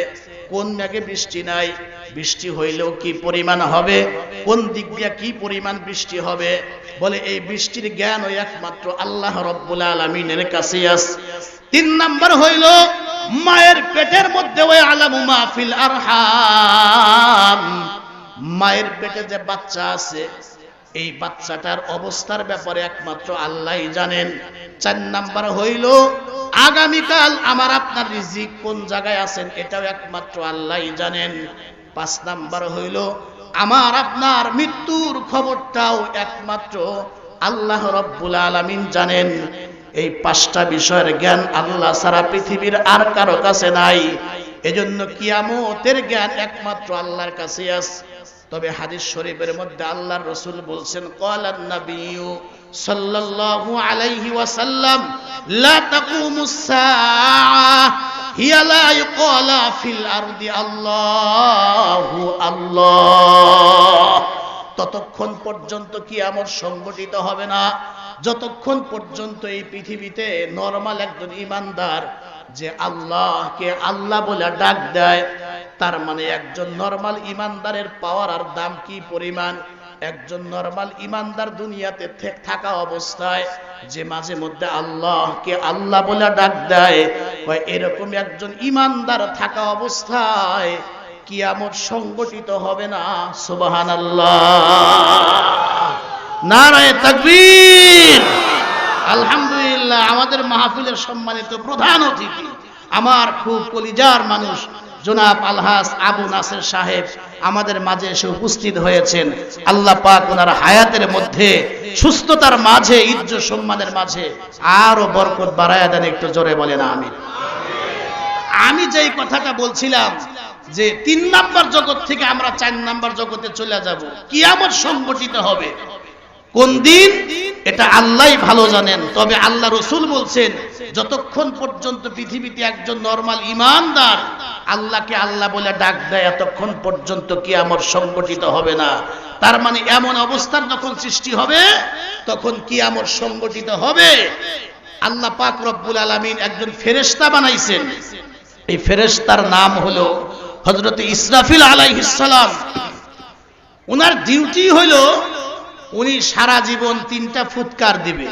কোন মেঘে বৃষ্টি নাই, বৃষ্টি হইলেও কি পরিমাণ হবে, কোন দিক দিয়ে কি পরিমাণ বৃষ্টি হবে। বলে এই বৃষ্টির জ্ঞান ওই একমাত্র আল্লাহ রাব্বুল আলামিনের কাছে আছে। 3 নাম্বার হইল মায়ের পেটের মধ্যে ওই আলামু মা ফিল আরহাম, মায়ের পেটে যে বাচ্চা আছে, এই বাচ্চাটার অবস্থার ব্যাপারে একমাত্র আল্লাহই জানেন। 4 নাম্বার হইল আগামীকাল আমার আপনার রিজিক কোন জায়গায় আছেন, এটাও একমাত্র আল্লাহই জানেন। 5 নাম্বার হইল আমার আপনার মৃত্যুর খবরটাও একমাত্র আল্লাহ রাব্বুল আলামিন জানেন। এই 5টা বিষয়ের জ্ঞান আল্লাহ ছাড়া পৃথিবীর আর কারো কাছে নাই। এজন্য কিয়ামতের জ্ঞান একমাত্র আল্লাহর কাছে আছে। তবে হাদিস শরীফের মধ্যে আল্লাহর রাসূল বলছেন, ক্বালান নাবিয়্যু সাল্লাল্লাহু আলাইহি ওয়াসাল্লাম, লা তাকুমুস সাআহ হিয়া লা ইউকালা ফিল আরদি আল্লাহু আল্লাহ। ততক্ষণ পর্যন্ত কিয়ামত সংগঠিত হবে না যতক্ষণ পর্যন্ত এই পৃথিবীতে নরমাল একজন ইমানদার যে আল্লাহকে আল্লাহ বলে ডাক দেয়। তার মানে একজন নরমাল ইমানদারের পাওয়ার আর দাম কি পরিমাণ। একজন নরমাল ইমানদার দুনিয়াতে থাকা অবস্থায় যে মাঝে মধ্যে আল্লাহকে আল্লাহ বলে ডাক দেয়, এরকম একজন ইমানদার থাকা অবস্থায় কিয়ামত সংগঠিত হবে না। সুবহানাল্লাহ, নারায়ে তাকবীর। আলহামদুলিল্লাহ, আমাদের মাহফিলের সম্মানিত প্রধান অতিথি, আমার খুব কলিজার মানুষ জনাব আলহাজ আবু নাসের সাহেব আমাদের মাঝে এসে উপস্থিত হয়েছেন। আল্লাহ পাক ওনার হায়াতের মধ্যে, সুস্থতার মাঝে, ইজ্জত সম্মানের মাঝে আরো বরকত বাড়ায়া দেন। একটু জোরে বলেন আমিন। আমি যেই কথাটা বলছিলাম যে 3 নাম্বার জগৎ থেকে আমরা 4 নাম্বার জগতে চলে যাব, কিয়ামত সংঘটিত হবে কোন দিন এটা আল্লাহই ভালো জানেন। তবে আল্লাহ রাসূল বলছেন যতক্ষণ পর্যন্ত পৃথিবীতে একজন নরমাল ঈমানদার আল্লাহকে আল্লাহ বলে ডাক দেয় এতক্ষণ পর্যন্ত কিয়ামত সংঘটিত হবে না। তার মানে এমন অবস্থার যখন সৃষ্টি হবে তখন কিয়ামত সংঘটিত হবে। আল্লাহ পাক রব্বুল আলামিন একজন ফেরেশতা বানাইছেন, এই ফেরেশতার নাম হলো হযরত ইসরাফিল আলাইহিস সালাম। ওনার ডিউটি হলো উনি সারা জীবন 3টা ফুৎকার দিবে,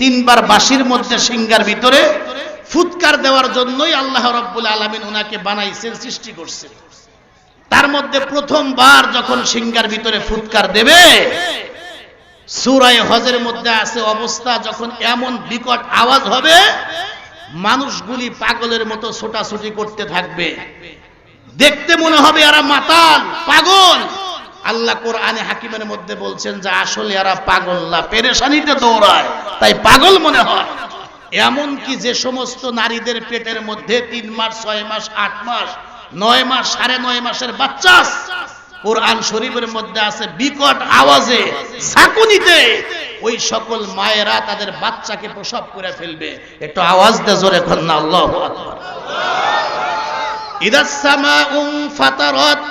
তিনবার বাঁশির মধ্যে সিংহার ভিতরে ফুৎকার দেওয়ার জন্যই আল্লাহ রাব্বুল আলামিন ওনাকে বানাইছেন, সৃষ্টি করছেন। তার মধ্যে প্রথমবার যখন সিংহার ভিতরে ফুৎকার দেবে, সূরা হজের মধ্যে আছে অবস্থা যখন এমন বিকট আওয়াজ হবে মানুষগুলি পাগলের মতো ছোটাছুটি করতে থাকবে, দেখতে মনে হবে এরা মাতাল পাগল। আল্লাহ কোরআনে হাকিমের মধ্যে বলছেন যে আসলে এরা পাগল না, পেরেশানিতে দৌড়ায় তাই পাগল মনে হয়। এমন কি যে সমস্ত নারীদের পেটের মধ্যে 3 মাস 6 মাস 8 মাস 9 মাস 9.5 মাসের বাচ্চা কোরআন শরীফের মধ্যে আছে বিকট আওয়াজে ঝাঁকুনিতে ওই সকল মায়েরা তাদের বাচ্চাকে প্রসব করে ফেলবে। একটু আওয়াজ দিয়ে জোরে কর না আল্লাহু আকবার। ইদাস সামাউ ফাতারাত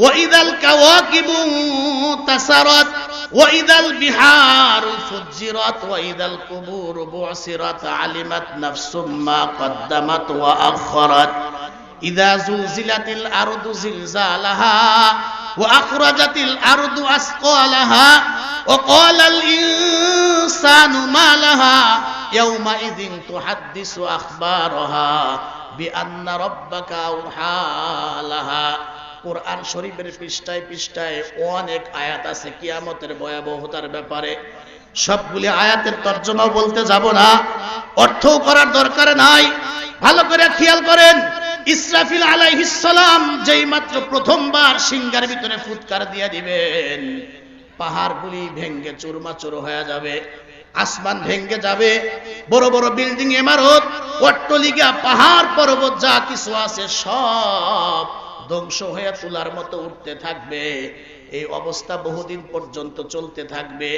ওয়া ইদাল কাওয়াকিবু তাসারাত ওয়া ইদাল বিহারু ফুজ্জিরাত ওয়া ইদাল কুবুরু বু'সিরাত আলিমাত নাফসুম মা কদ্দামাত ওয়া আখখারাত ইদা জুলজিলাতিল আরদু জিলজালাহা ওয়া আখরাজাতিল আরদু আসকালাহা ওয়া ক্বালাল ইনসানু মা লাহা ইয়াওমা ইযিন তুহাদ্দিসু আখবারাহা বিআন্না রাব্বাকা আওহা লাহা। কোরআন শরীফের পৃষ্ঠায় পৃষ্ঠায় অনেক আয়াত আছে কিয়ামতের ভয়াবহতার ব্যাপারে। সবগুলি আয়াতের তর্জমা বলতে যাব না, অর্থ করার দরকার নাই। ভালো করে খেয়াল করেন, ইসরাফিল আলাইহিস সালাম যেই মাত্র প্রথমবার সিংহার ভিতরে ফুৎকার দিয়ে দিবেন, পাহাড়গুলি ভেঙ্গে চুরমাচুর হয়ে যাবে, আসমান ভেঙ্গে যাবে, বড় বড় বিল্ডিং ইমারত অট্টালিকা পাহাড় পর্বত যা কিছু আছে সব ধ্বংস হয়ে তুলার মতো উঠতে থাকবে। এই অবস্থা বহুদিন পর্যন্ত চলতে থাকবে।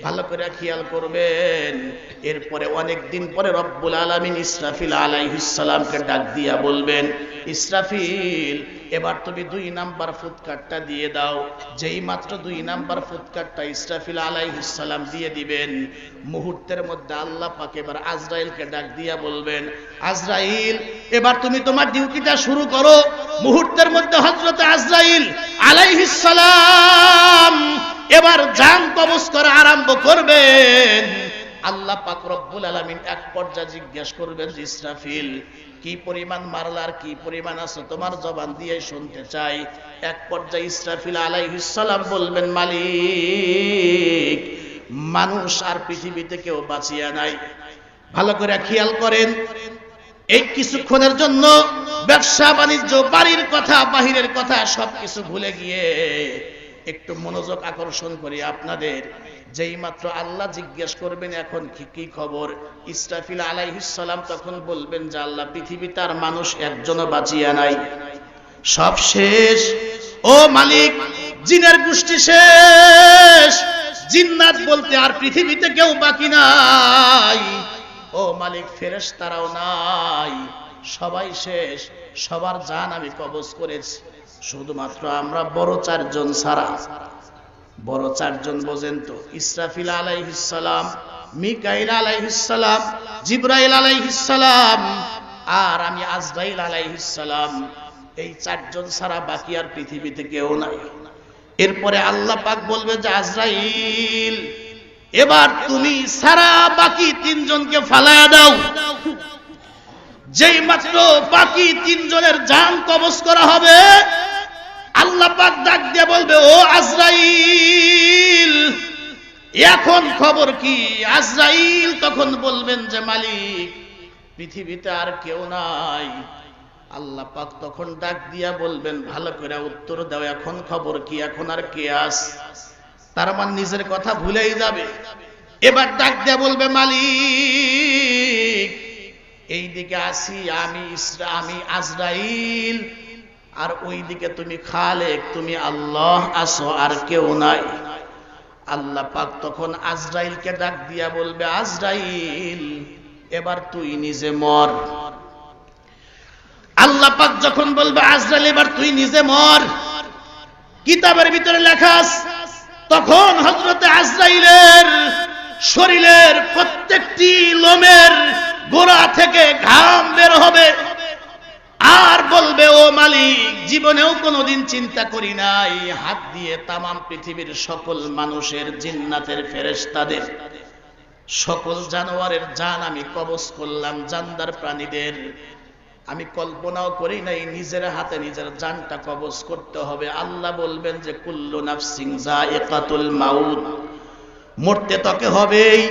ভালো করে খেয়াল করবেন। এরপরে অনেক দিন পরে রব্বুল আলামিন ইসরাফিল আলাইহিস সালামকে ডাক দিয়া বলবেন, ইসরাফিল এবার তুমি 2 নাম্বার ফুৎকারটা দিয়ে দাও। যেই মাত্র 2 নাম্বার ফুৎকারটা ইসরাফিল আলাইহিস সালাম দিয়ে দিবেন, মুহূর্তের মধ্যে আল্লাহ পাক এবার আজরাইলকে ডাক দিয়া বলবেন, আজরাইল এবার তুমি তোমার ডিউটিটা শুরু করো। মুহূর্তের মধ্যে হযরত আজরাইল আলাইহিস সালাম এবার জান কবজ করা আরম্ভ করবেন। আল্লাহ পাক রব্বুল আলামিন এক পর্যায়ে জিজ্ঞেস করবেন, ইসরাফিল কি পরিমাণ মারলার কি পরিমাণ আছে তোমার জবান দিয়ে শুনতে চাই। এক পর্যায়ে ইসরাফিল আলাইহিস সালাম বলবেন, মালিক মানুষ আর পৃথিবীতে কেউ বাঁচিয়া নাই। ভালো করে খেয়াল করেন, এই কিছুক্ষণের জন্য ব্যবসা বাণিজ্য বাড়ির কথা বাহিরের কথা সবকিছু ভুলে গিয়ে একটু মনোযোগ আকর্ষণ করি আপনাদের। যেই মাত্র আল্লাহ জিজ্ঞেস করবেন এখন কি খবর, ইসরাফিল আলাইহিস সালাম তখন বলবেন যে আল্লাহ পৃথিবীতে আর মানুষ একজনও বাঁচিয়া নাই, সব শেষ। ও মালিক জিনের গোষ্ঠী শেষ, জিন্নাত বলতে আর পৃথিবীতে কেউ বাকি নাই। ও মালিক ফেরেশতারাও নাই, সবাই শেষ, সবার জান আমি কবজ করেছি, শুধুমাত্র আমরা বড় 4 জন ছাড়া। বড় 4 জন বোঝেন তো, ইসরাফিল আলাইহিস সালাম, মিকাইল আলাইহিস সালাম, জিবরাইল আলাইহিস সালাম আর আমি আজরাইল আলাইহিস সালাম। এই 4 জন ছাড়া বাকি আর পৃথিবীতে কেউ নাই। এরপরে আল্লাহ পাক বলবে যে আজরাইল এবার তুমি সারা বাকি 3 জনকে ফালায়া দাও। যেই মাত্র বাকি 3 জনের জান কবজ করা হবে, আল্লাহ পাক ডাক দিয়ে বলবে, ও আজরাইল এখন খবর কি? আজরাইল তখন বলবেন যে মালিক পৃথিবীতে আর কেউ নাই। আল্লাহ পাক তখন ডাক দিয়া বলবেন, ভালো করে উত্তর দাও, এখন খবর কি? এখন আর কে আছে? তার মানে নিজের কথা ভুলেই যাবে। এবার ডাক দিয়া বলবে, মালিক এইদিকে আসি আমি আজরাইল। আর ওইদিকে তুমি খালেক, তুমি আল্লাহ আসো, আর কেউ নাই। আল্লাহ পাক তখন আজরাইলকে ডাক দিয়া বলবে, আজরাইল এবার তুই নিজে মর। আল্লাহ পাক যখন বলবে আজরাইল এবার তুই নিজে মর, কিতাবের ভিতরে লেখা আছে তখন হযরতে আজরাইলের শরীরের প্রত্যেকটি লোমের গোড়া থেকে ঘাম বের হবে আর বলবে, ও মালিক, জীবনেও কোনোদিন চিন্তা করি নাই হাত দিয়ে তামাম পৃথিবীর সকল মানুষের, জিন্নাতের, ফেরেশতাদের, সকল জানোয়ারের জান আমি কবজ করলাম, জানদার প্রাণীদের। আমি কল্পনাও করি নাই নিজের হাতে নিজের জানটা কবজ করতে হবে। আল্লাহ বলবেন যে কুল্লু নাফসিন যায়িকাতুল মাউত, মরতে তোকে হবেই।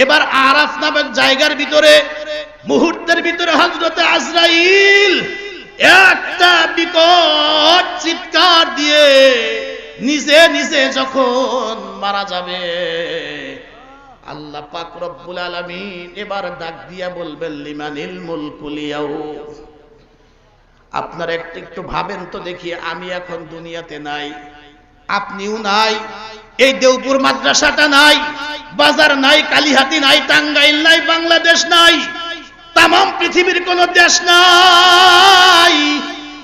এবার আরাফ নামক জায়গার ভিতরে মুহূর্তের ভিতরে হযরতে আজরাইল একটা বিকট চিৎকার দিয়ে নিজে নিজে যখন মারা যাবে, আল্লাহ পাক রব্বুল আলামিন এবার ডাক দিয়া বলবেন, লিমানিল মুলকুল ইয়াউম। আপনারা একটু ভাবেন তো দেখি, আমি এখন দুনিয়াতে নাই, আপনিও নাই, এই দেওপুর মাদ্রাসাটা নাই, বাজার নাই, কালীহাতি নাই, টাঙ্গাইল নাই, বাংলাদেশ নাই, তামাম পৃথিবীর কোন দেশ নাই,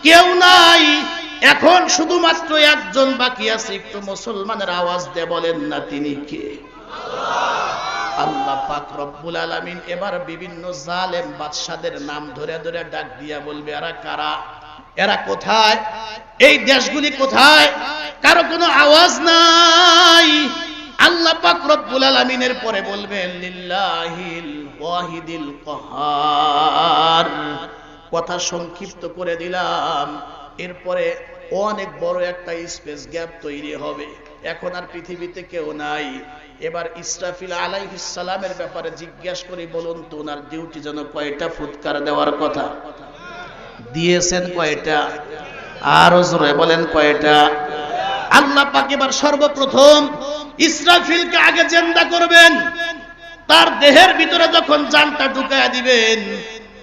কেউ নাই। এখন শুধুমাত্র একজন বাকি আছে, একটু মুসলমানের আওয়াজ দিয়ে বলেন না তিনি কে? আল্লাহ পাক রব্বুল আলামিন এবার বিভিন্ন জালেম বাদশাদের নাম ধরে ধরে ডাক দিয়া বলবে, এরা কারা, এরা কোথায়, এই দেশগুলি কোথায়, কারো কোনো আওয়াজ নাই। আল্লাহ পাক রব্বুল আলামিনের পরে বলবেন, লিল্লাহিল ওয়াহিদিল কাহার। কথা সংক্ষিপ্ত করে দিলাম, এরপরে অনেক বড় একটা স্পেস গ্যাপ তৈরি হবে, এখন আর পৃথিবীতে কেউ নাই। এবার ইসরাফিল আলাইহিস সালামের ব্যাপারে জিজ্ঞাসা করি, বলুন তো ওনার ডিউটি যেন কয়টা ফুৎকার দেওয়ার কথা, দিয়েছেন কয়টা? আরো জোরে বলেন কয়টা? আল্লাহ পাক এবার সর্বপ্রথম ইসরাফিলকে আগে জিন্দা করবেন, তার দেহের ভিতরে যখন জানটা ঢুকায়া দিবেন,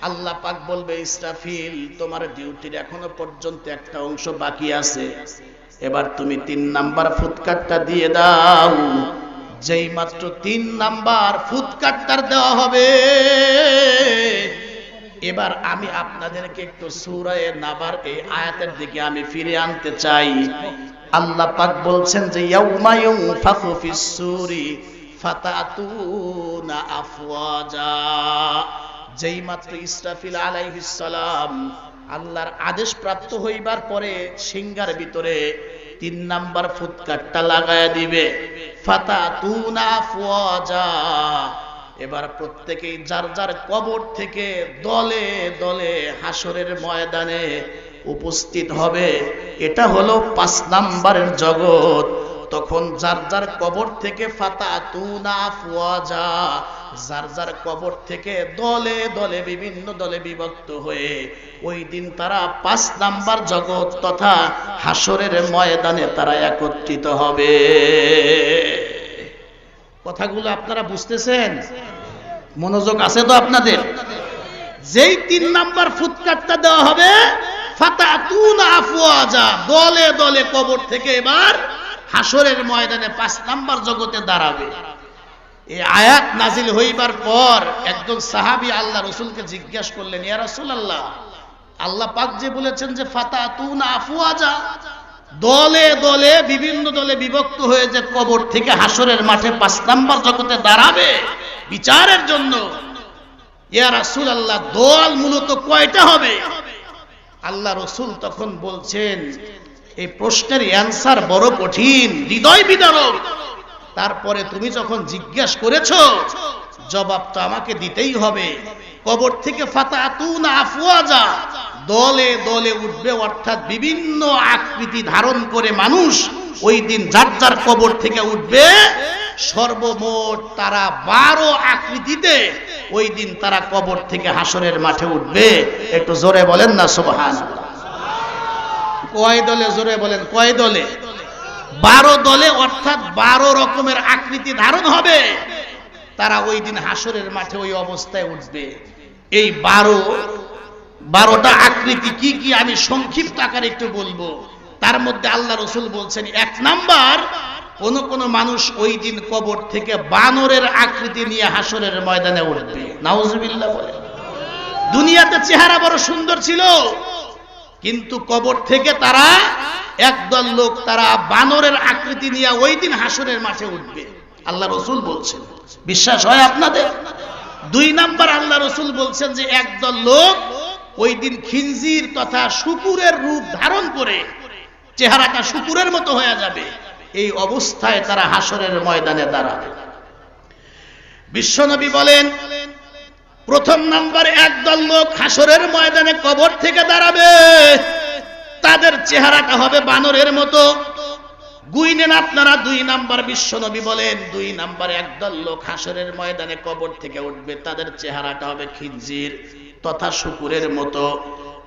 আল্লাহ পাক বলবে, ইসরাফিল তোমার ডিউটির এখনো পর্যন্ত একটা অংশ বাকি আছে, এবার তুমি 3 নাম্বার ফুৎকারটা দিয়ে দাও। যেই মাত্র 3 নাম্বার ফুৎকারটার দেওয়া হবে, এবার আমি আপনাদেরকে একটু সূরা নাবার এই আয়াতের দিকে আমি ফিরে আনতে চাই। আল্লাহ পাক বলছেন যে ইয়াউমা ইউনফাখু ফিস সূরি ফাতাতুনা আফওয়াজা। যেই মাত্র ইসরাফিল আলাইহিস সালাম আল্লাহর আদেশ প্রাপ্ত হইবার পরে সিংহার ভিতরে 3 নাম্বার ফুৎকারটা লাগায়া দিবে, ফাতাতুনা আফওয়াজা। এবার প্রত্যেকেই যার যার কবর থেকে দলে দলে হাসরের ময়দানে উপস্থিত হবে। এটা হলো 5 নাম্বারের জগৎ। তখন যার যার কবর থেকে ফাতাতুনা আফওয়াজা, যার যার কবর থেকে দলে দলে বিভিন্ন দলে বিভক্ত হয়ে ওই দিন তারা 5 নাম্বার জগৎ তথা হাসরের ময়দানে তারা একত্রিত হবে। কথাগুলো আপনারা বুঝতেছেন? মনোযোগ আছে তো আপনাদের? যেই 3 নাম্বার ফুৎকারটা দেওয়া হবে, ফাতাতুনা আফওয়াজা, দলে দলে কবর থেকে এবার হাসরের ময়দানে 5 নাম্বার জগতে দাঁড়াবে। এই আয়াত নাজিল হইবার পর একজন সাহাবী আল্লাহ রাসূলকে জিজ্ঞাসা করলেন, ইয়া রাসূলুল্লাহ, আল্লাহ পাক যে বলেছেন যে ফাতাতুনা আফওয়াজা, দলে দলে বিভিন্ন দলে বিভক্ত হয়ে যে কবর থেকে হাসরের মাঠে 5 নাম্বার জগতে দাঁড়াবে বিচারের জন্য, ইয়া রাসূলুল্লাহ, দল মূলত কয়টা হবে? আল্লাহ রাসূল তখন বলছেন, এই প্রশ্নের অ্যানসার বড় কঠিন, হৃদয় বিদারক। তারপরে তুমি যখন জিজ্ঞাসা করেছো, জবাব তো আমাকে দিতেই হবে। কবর থেকে ফাতাতুনা আফওয়াজা, দলে দলে উঠবে, অর্থাৎ বিভিন্ন আকৃতি ধারণ করে মানুষ ওই দিন যার যার কবর থেকে উঠবে। সর্বমোট তারা 12 আকৃতিতে ওই দিন তারা কবর থেকে হাসরের মাঠে উঠবে। একটু জোরে বলেন না সুবহানাল্লাহ। কয় দলে? জোরে বলেন, কয় দলে? 12 দলে, অর্থাৎ 12 রকমের আকৃতি ধারণ হবে। তারা ওই দিন হাসরের মাঠে ওই অবস্থায় উঠবে। এই 12 12টা আকৃতি কি কি আমি সংক্ষিপ্ত আকারে একটু বলবো। তার মধ্যে আল্লাহ রাসূল বলছেন 1 নাম্বার, কোন মানুষ ওই দিন কবর থেকে বানরের আকৃতি নিয়ে হাসরের ময়দানে উঠবে। নাউজুবিল্লাহ বলে। দুনিয়াতে চেহারা বড় সুন্দর ছিল, কিন্তু কবর থেকে তারা একদল লোক তারা বানরের আকৃতি নিয়ে ওই দিন হাসরের মাঠে উঠবে। আল্লাহ রাসূল বলছেন, বিশ্বাস হয় আপনাদের? 2 নাম্বার আল্লাহ রাসূল বলছেন যে একদল লোক ওই দিন খিনজির তথা শুকুরের রূপ ধারণ করে চেহারাটা শুকুরের মতো হয়ে যাবে। এই অবস্থায় তারা হাসরের ময়দানে দাঁড়াবে। বিশ্বনবী বলেন, প্রথম নাম্বারে একদল লোক হাসরের ময়দানে কবর থেকে দাঁড়াবে, তাদের চেহারাটা হবে বানরের মতো। গুইনেন আপনারা 2 নাম্বার। বিশ্বনবী বলেন 2 নাম্বারে একদল লোক হাসরের ময়দানে কবর থেকে উঠবে, তাদের চেহারাটা হবে খিনজির তথা শুকুরের মতো।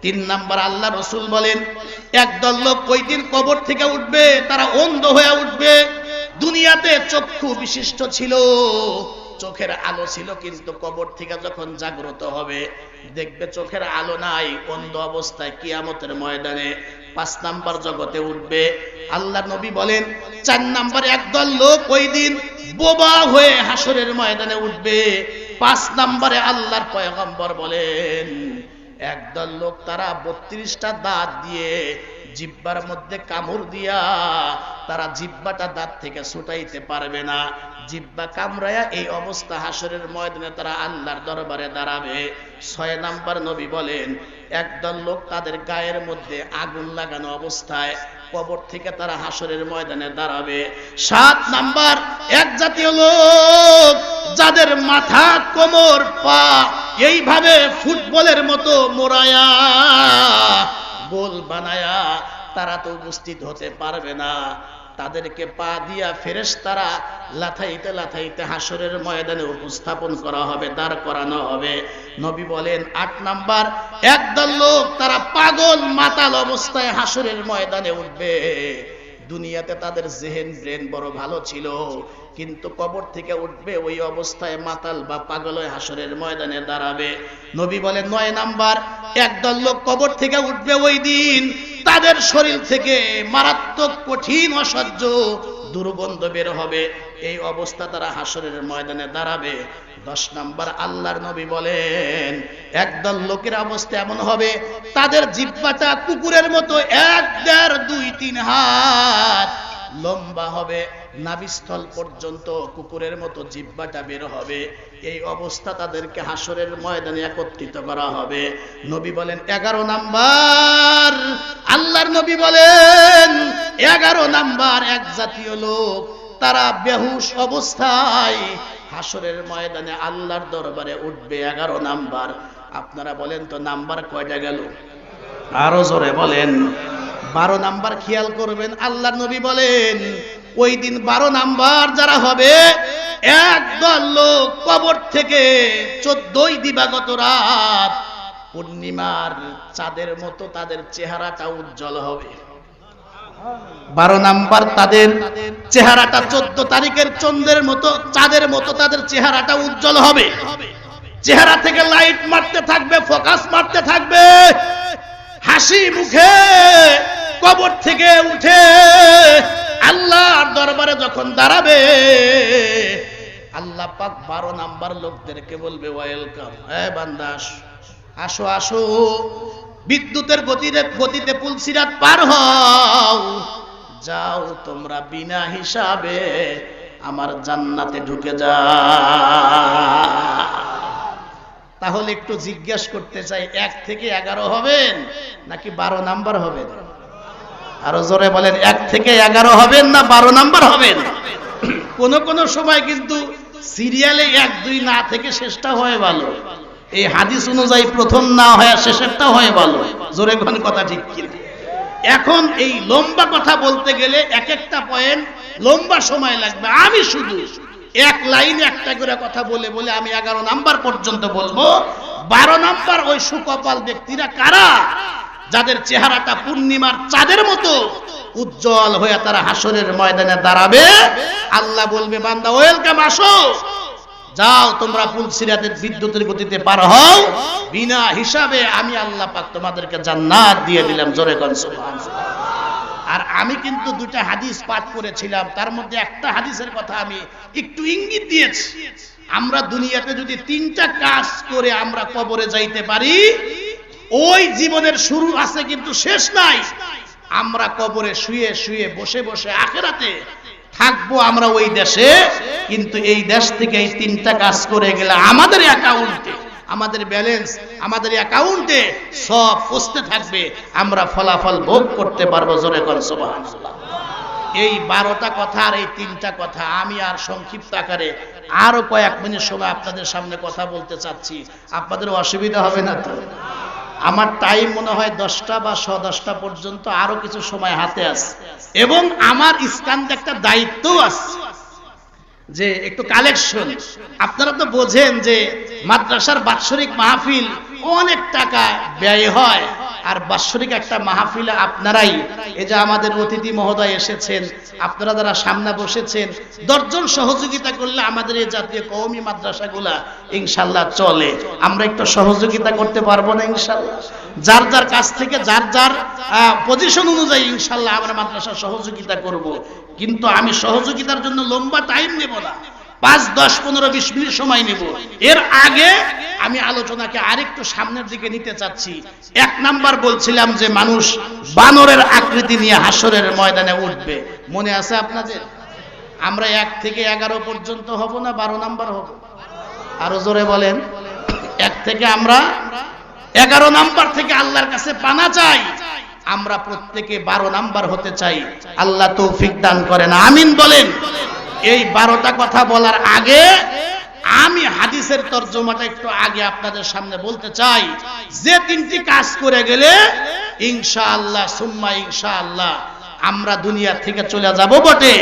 3 নাম্বার আল্লাহ রাসূল বলেন একদল লোক ওই দিন কবর থেকে উঠবে, তারা অন্ধ হয়ে উঠবে। দুনিয়াতে চক্ষু বিশিষ্ট ছিল, চোখের আলো ছিল, কিন্তু কবর থেকে যখন জাগ্রত হবে দেখবে চোখের আলো নাই, অন্ধ অবস্থায় কিয়ামতের ময়দানে 5 নাম্বার জগতে উঠবে। আল্লাহ নবী বলেন 4 নাম্বার একদল লোক ওই দিন বোবা হয়ে হাসরের ময়দানে উঠবে। 5 নাম্বারে আল্লাহর পয়গম্বর বলেন একদল লোক তারা 32টা দাঁত দিয়ে জিহ্বার মধ্যে কামড় দিয়া তারা জিহ্বাটা দাঁত থেকে ছুটাইতে পারবে না, জিহ্বা কামড়ায়া এই অবস্থা হাসরের ময়দানে তারা আল্লাহর দরবারে দাঁড়াবে। 6 নাম্বার নবী বলেন একদল লোক তাদের গায়ের মধ্যে আগুন লাগানো অবস্থায় কবর থেকে তারা হাসরের ময়দানে দাঁড়াবে। 7 নাম্বার এক জাতীয় লোক যাদের মাথা কোমর পা এইভাবে ফুটবলের মতো মোড়ায়া গোল বানায়া তারা তো উপস্থিত হতে পারবে না, তাদেরকে পা দিয়া ফেরেশতারা লাথাইতে লাথাইতে হাসরের ময়দানে উপস্থাপন করা হবে, দাঁড় করানো হবে। নবী বলেন 8 নাম্বার একদল লোক তারা পাগল মাতাল অবস্থায় হাসরের ময়দানে উঠবে। দুনিয়াতে তাদের জেহেন ব্রেন বড় ভালো ছিল, কিন্তু কবর থেকে উঠবে ওই অবস্থায় মাতাল বা পাগল হয়ে হাসরের ময়দানে দাঁড়াবে। নবী বলেন 9 নাম্বার একদল লোক কবর থেকে উঠবে ওই দিন, তাদের শরীর থেকে মারাত্মক কঠিন অসহ্য দুর্গন্ধ বের হবে, এই অবস্থা তারা হাসরের ময়দানে দাঁড়াবে। 10 নাম্বার আল্লাহর নবী বলেন একদল লোকের অবস্থা এমন হবে তাদের জিহ্বাটা কুকুরের মতো 1, 1.5, 2, 3 হাত লম্বা হবে, নাভিস্থল পর্যন্ত কুকুরের মতো জিহ্বাটা বের হবে। এই অবস্থা তাদেরকে হাসরের ময়দানে একত্রিত করা হবে। নবী বলেন 11 নাম্বার আল্লাহর নবী বলেন 11 নাম্বার এক জাতীয় লোক তারা বেহুশ অবস্থায় হাসরের ময়দানে আল্লাহর দরবারে উঠবে। 11 নাম্বার। আপনারা বলেন তো নাম্বার কয়টা গেল? আরো জোরে বলেন। 12 নাম্বার খেয়াল করবেন। আল্লাহর নবী বলেন ওই দিন 12 নাম্বার যারা হবে একদল লোক কবর থেকে 14ই দিবাগত রাত পূর্ণিমার চাঁদের মতো তাদের চেহারাটা উজ্জ্বল হবে। 12 নাম্বার তাদের চেহারাটা 14 তারিখের চন্দ্রের মতো চাঁদের মতো তাদের চেহারাটা উজ্জ্বল হবে। চেহারা থেকে লাইট মারতে থাকবে, ফোকাস মারতে থাকবে, হাসি মুখে কবর থেকে উঠে আল্লাহর দরবারে যখন দাঁড়াবে আল্লাহ পাক 12 নাম্বার লোকদেরকে বলবে ওয়েলকাম, হে বান্দা আসো আসো, বিদ্যুতের গতিতে পুলসিরাত পার হও, যাও তোমরা বিনা হিসাবে আমার জান্নাতে ঢুকে যাও। তাহলে একটু জিজ্ঞাসা করতে চাই 1 থেকে 11 হবেন নাকি 12 নাম্বার হবেন? আরো জোরে বলেন 1 থেকে 11 হবেন না 12 নাম্বার হবেন? কোন সময় কিন্তু সিরিয়ালে 1, 2 না থেকে শেষটা হয় ভালো, এই হাদিস অনুযায়ী প্রথম না হয় শেষেরটা হয় ভালো। জোরে কোন কথা ঠিক কিনা? এখন এই লম্বা কথা বলতে গেলে এক একটা পয়েন্ট লম্বা সময় লাগবে। আমি শুধু এক লাইনে একটা করে কথা বলে বলে আমি 11 নাম্বার পর্যন্ত বলবো। 12 নাম্বার ওই সুকপাল ব্যক্তিরা কারা? যাদের চেহারাটা পূর্ণিমার চাঁদের মতো উজ্জ্বল হয়ে তারা হাসরের ময়দানে দাঁড়াবে। আল্লাহ বলবে বান্দা ওয়েলকাম, আসো। যাও তোমরা পুল সিরাতের বিদ্যুতের গতিতে পার হও, বিনা হিসাবে আমি আল্লাহ পাক তোমাদেরকে জান্নাত দিয়ে দিলাম। জোরে কোন সুবহানাল্লাহ। আর আমি কিন্তু দুইটা হাদিস পাঠ করেছিলাম, তার মধ্যে একটা হাদিসের কথা আমি একটু ইঙ্গিত দিয়েছি। আমরা দুনিয়াতে যদি 3টা কাজ করে আমরা কবরে যাইতে পারি, ওই জীবনের শুরু আছে কিন্তু শেষ নাই। আমরা কবরে শুয়ে শুয়ে বসে বসে আখিরাতে থাকবো আমরা ওই দেশে, কিন্তু এই দেশ থেকে এই 3টা কাজ করে গেলে আমাদের অ্যাকাউন্টে, আমাদের ব্যালেন্স, আমাদের অ্যাকাউন্টে সব পৌঁছতে থাকবে, আমরা ফলাফল ভোগ করতে পারবো। জোরে কোন সুবহানাল্লাহ। এই 12টা কথা আর এই 3টা কথা আমি আর সংক্ষিপ্ত আকারে আরো কয়েক মিনিট সময় আপনাদের সামনে কথা বলতে চাচ্ছি। আপনাদের অসুবিধা হবে না তো? আমার টাইম মনে হয় 10টা বা 10:10 পর্যন্ত, আরো কিছু সময় হাতে আছে, এবং আমার স্থানে একটা দায়িত্ব আছে যে একটু কালেকশন। আপনারা তো বোঝেন যে মাদ্রাসার বাৎসরিক মাহফিল অনেক টাকা ব্যয় হয়, আর বাৎসরিক একটা মাহফিলে আপনারাই, এই যে আমাদের অতিথি মহোদয় এসেছেন, আপনারা যারা সামনে বসেছেন, 10 জন সহযোগিতা করলে আমাদের এই জাতীয় কওমি মাদ্রাসাগুলা ইনশাআল্লাহ চলে। আমরা একটু সহযোগিতা করতে পারবো না ইনশাআল্লাহ? যার যার কাছ থেকে যার যার পজিশন অনুযায়ী ইনশাআল্লাহ আমরা মাদ্রাসা সহযোগিতা করব। কিন্তু আমি সহযোগিতার জন্য লম্বা টাইম নেব না, 5, 10, 15, 20 মিনিট সময় নেব। এর আগে আমি আলোচনাকে আরেকটু সামনের দিকে নিতে চাচ্ছি। 1 নাম্বার বলছিলাম যে মানুষ বানরের আকৃতি নিয়ে হাসরের ময়দানে উঠবে। মনে আছে আপনাদের? আমরা 1 থেকে 11 পর্যন্ত হব না 12 নাম্বার হব? আরো জোরে বলেন। 1 থেকে আমরা 11 নাম্বার থেকে আল্লাহর কাছে পানা চাই। আমরা প্রত্যেকে 12 নাম্বার হতে চাই। আল্লাহ তৌফিক দান করেন, আমিন বলেন। এই 12টা কথা বলার আগে আমি হাদিসের তরজমাটা একটু আগে আপনাদের সামনে বলতে চাই, যে 3টি কাজ করে গেলে ইনশাআল্লাহ সুম্মা ইনশাআল্লাহ আমরা দুনিয়া থেকে চলে যাব বটে,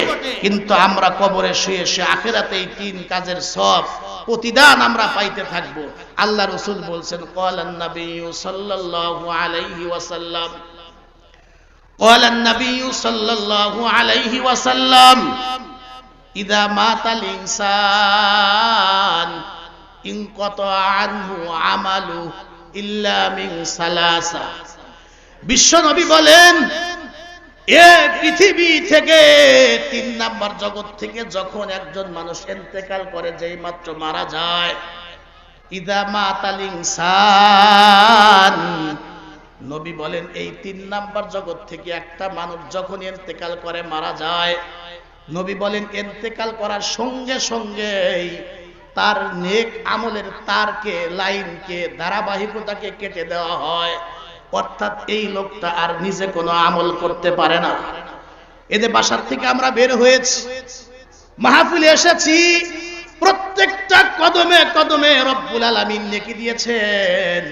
কিন্তু আমরা কবরে শুয়ে শুয়ে আখিরাতে এই 3 কাজের সব প্রতিদান আমরা পাইতে থাকব। আল্লাহ রাসূল বলছেন, ক্বালান নাবিয়্যু সাল্লাল্লাহু আলাইহি ওয়াসাল্লাম, ক্বালান নাবিয়্যু সাল্লাল্লাহু আলাইহি ওয়াসাল্লাম, ইদা মাতাল ইনসান ইনকাতা আনহু আমালু ইল্লা মিন সালাসা। বিশ্ব নবী বলেন, এ পৃথিবী থেকে 3 নাম্বার জগৎ থেকে যখন একজন মানুষ ইন্তেকাল করে, যেই মাত্র মারা যায়, ইদা মাতাল ইনসান, নবী বলেন এই 3 নাম্বার জগৎ থেকে একটা মানুষ যখন ইন্তেকাল করে মারা যায়, নবী বলেন ইন্তেকাল করার সঙ্গে সঙ্গেই তার নেক আমলের তারকে, লাইনকে, ধারাবাহিকতাকে কেটে দেওয়া হয়। অর্থাৎ এই লোকটা আর নিজে কোনো আমল করতে পারে না। এদের বাসার থেকে আমরা বের হয়েছি, মাহফিলে এসেছি, প্রত্যেকটা কদমে কদমে রব্বুল আলামিন নেকি দিয়েছেন,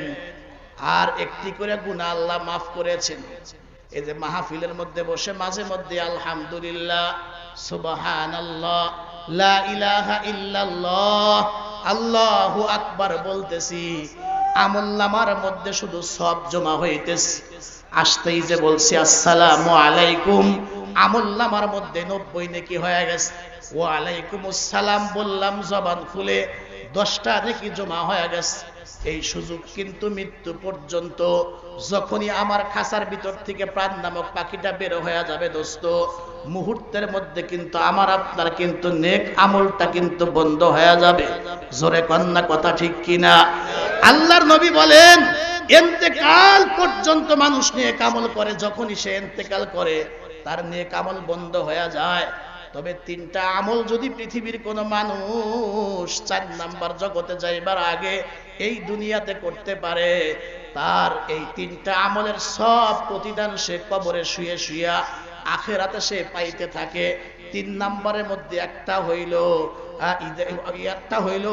আর একটি করে গুনাহ আল্লাহ মাফ করেছেন। এই যে মাহফিলের মধ্যে বসে মাঝে মধ্যে আলহামদুলিল্লাহ, সুবহানাল্লাহ, লা ইলাহা ইল্লাল্লাহ, আল্লাহু আকবার বলতেছি, আমলনামার মধ্যে শুধু সব জমা হইতেছে। আসতেই যে বলছি আসসালামু আলাইকুম, আমলনামার মধ্যে 90 নেকি হয়ে গেছে। ওয়া আলাইকুমুস সালাম বললাম জবান খুলে, 10টা নেকি জমা হয়ে গেছে। এই সুযোগ কিন্তু মৃত্যু পর্যন্ত, যখনই আমার খাঁচার ভিতর থেকে প্রাণ নামক পাখিটা বের হয়ে যাবে দোস্ত, মুহূর্তের মধ্যে কিন্তু আমার আপনার কিন্তু নেক আমলটা কিন্তু বন্ধ হয়ে যাবে। জোরে কন্যা কথা ঠিক কিনা? আল্লাহর নবী বলেন, ইন্তেকাল পর্যন্ত মানুষ নেক আমল করে, যখনই সে ইন্তেকাল করে তার নেক আমল বন্ধ হয়ে যায়। তবে 3টা আমল যদি পৃথিবীর কোন মানুষ 4 নাম্বার জগতে যাইবার আগে এই দুনিয়াতে করতে পারে, তার এই 3টা আমলের সব প্রতিদান সে কবরে শুয়ে শুয়ে আখিরাতে সে পাইতে থাকে। 3 নাম্বারের মধ্যে একটা হইল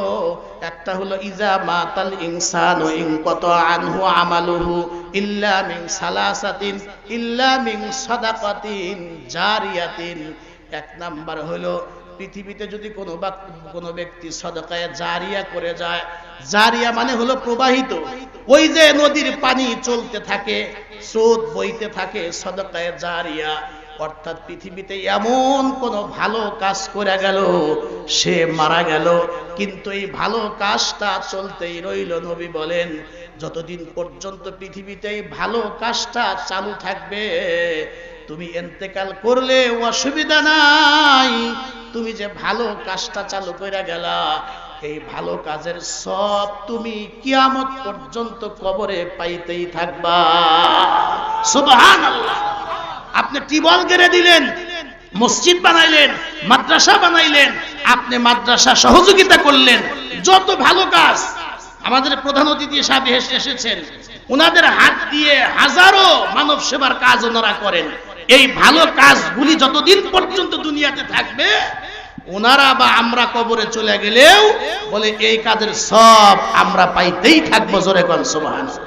ইজা মাতাল ইনসানু ইনকাতা আনহু আমালুহু ইল্লা মিন সালাসাতিন ইল্লা মিন সাদাকাতিন জারিয়াতিন। 1 নাম্বার হলো, পৃথিবীতে যদি কোনো ব্যক্তি সাদাকায়ে জারিয়া করে যায়, জারিয়া মানে হলো প্রবাহিত, ওই যে নদীর পানি চলতে থাকে, স্রোত বইতে থাকে, সাদাকায়ে জারিয়া। অর্থাৎ পৃথিবীতে এমন কোন ভালো কাজ করে গেল, সে মারা গেল, কিন্তু এই ভালো কাজটা চলতেই রইল। নবী বলেন, যতদিন পর্যন্ত পৃথিবীতে এই ভালো কাজটা চালু থাকবে, তুমি ইন্তেকাল করলে অসুবিধা নাই, তুমি যে ভালো কাজটা চালু করে গেলা, এই ভালো কাজের সব তুমি কিয়ামত পর্যন্ত কবরে পাইতেই থাকবা। সুবহানাল্লাহ। আপনি টিউবওয়েল গেড়ে দিলেন, মসজিদ বানাইলেন, মাদ্রাসা বানাইলেন, আপনি মাদ্রাসা সহযোগিতা করলেন, যত ভালো কাজ। আমাদের প্রধান অতিথি সাহেব এসেছেন, ওনাদের হাত দিয়ে হাজারো মানব সেবার কাজ ওনারা করেন। এই ভালো কাজগুলি যতদিন পর্যন্ত দুনিয়াতে থাকবে, ওনারা বা আমরা কবরে চলে গেলেও বলে এই কাজের সব আমরা পাইতেই থাকবো। জোরে কোন সুবহানাল্লাহ।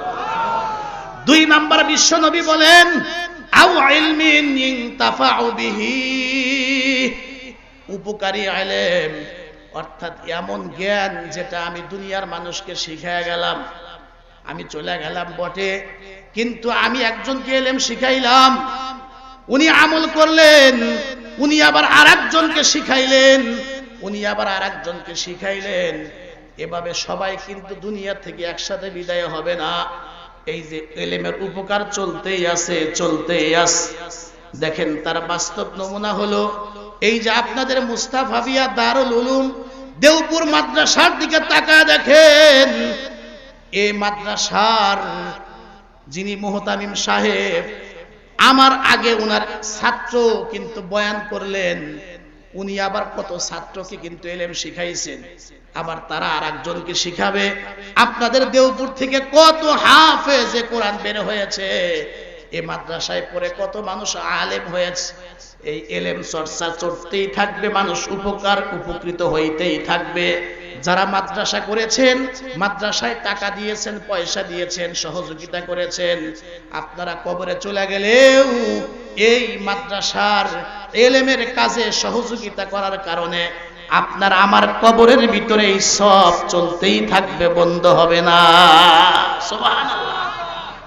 2 নাম্বার বিশ্ব নবী বলেন, আও ইলমিন ইনতাফাউ বিহি, উপকারী ইলম, অর্থাৎ এমন জ্ঞান যেটা আমি দুনিয়ার মানুষকে শিখায় গেলাম। আমি চলে গেলাম বটে, কিন্তু আমি একজনকে ইলম শিখাইলাম, উনি আমল করলেন, উনি আবার আরেকজনকে শিখাইলেন, উনি আবার আরেকজনকে শিখাইলেন। এভাবে সবাই কিন্তু দুনিয়া থেকে একসাথে বিদায় হবে না। এই যে ইলমের উপকার চলতেই আছে, চলতেই আছে। দেখেন, তার বাস্তব নমুনা হলো এই যে আপনাদের মুস্তাফাবিয়া দারুল উলুম দেওপুর মাদ্রাসার দিকে তাকায় দেখেন। এই মাদ্রাসার যিনি মুহতামিম সাহেব, আমার আগে উনার ছাত্র কিন্তু বয়ান করলেন, উনি আবার কত ছাত্রকে কিন্তু ইলম শিখাইছেন, আবার তারা আরেকজনকে শিখাবে। আপনাদের দেওপুর থেকে কত হাফেজে কোরআন বের হয়েছে, এই মাদ্রাসায় পড়ে কত মানুষ আলেম হয়েছে। এই ইলম চর্চা চলতেই থাকবে, মানুষ উপকৃত হইতেই থাকবে। যারা মাদ্রাসা করেছেন, মাদ্রাসায় টাকা দিয়েছেন, পয়সা দিয়েছেন, সহযোগিতা করেছেন, আপনারা কবরে চলে গেলেও এই মাদ্রাসার ইলমের কাজে সহযোগিতা করার কারণে আপনার আমার কবরের ভিতরে এই সব চলতেই থাকবে, বন্ধ হবে না। সুবহানাল্লাহ।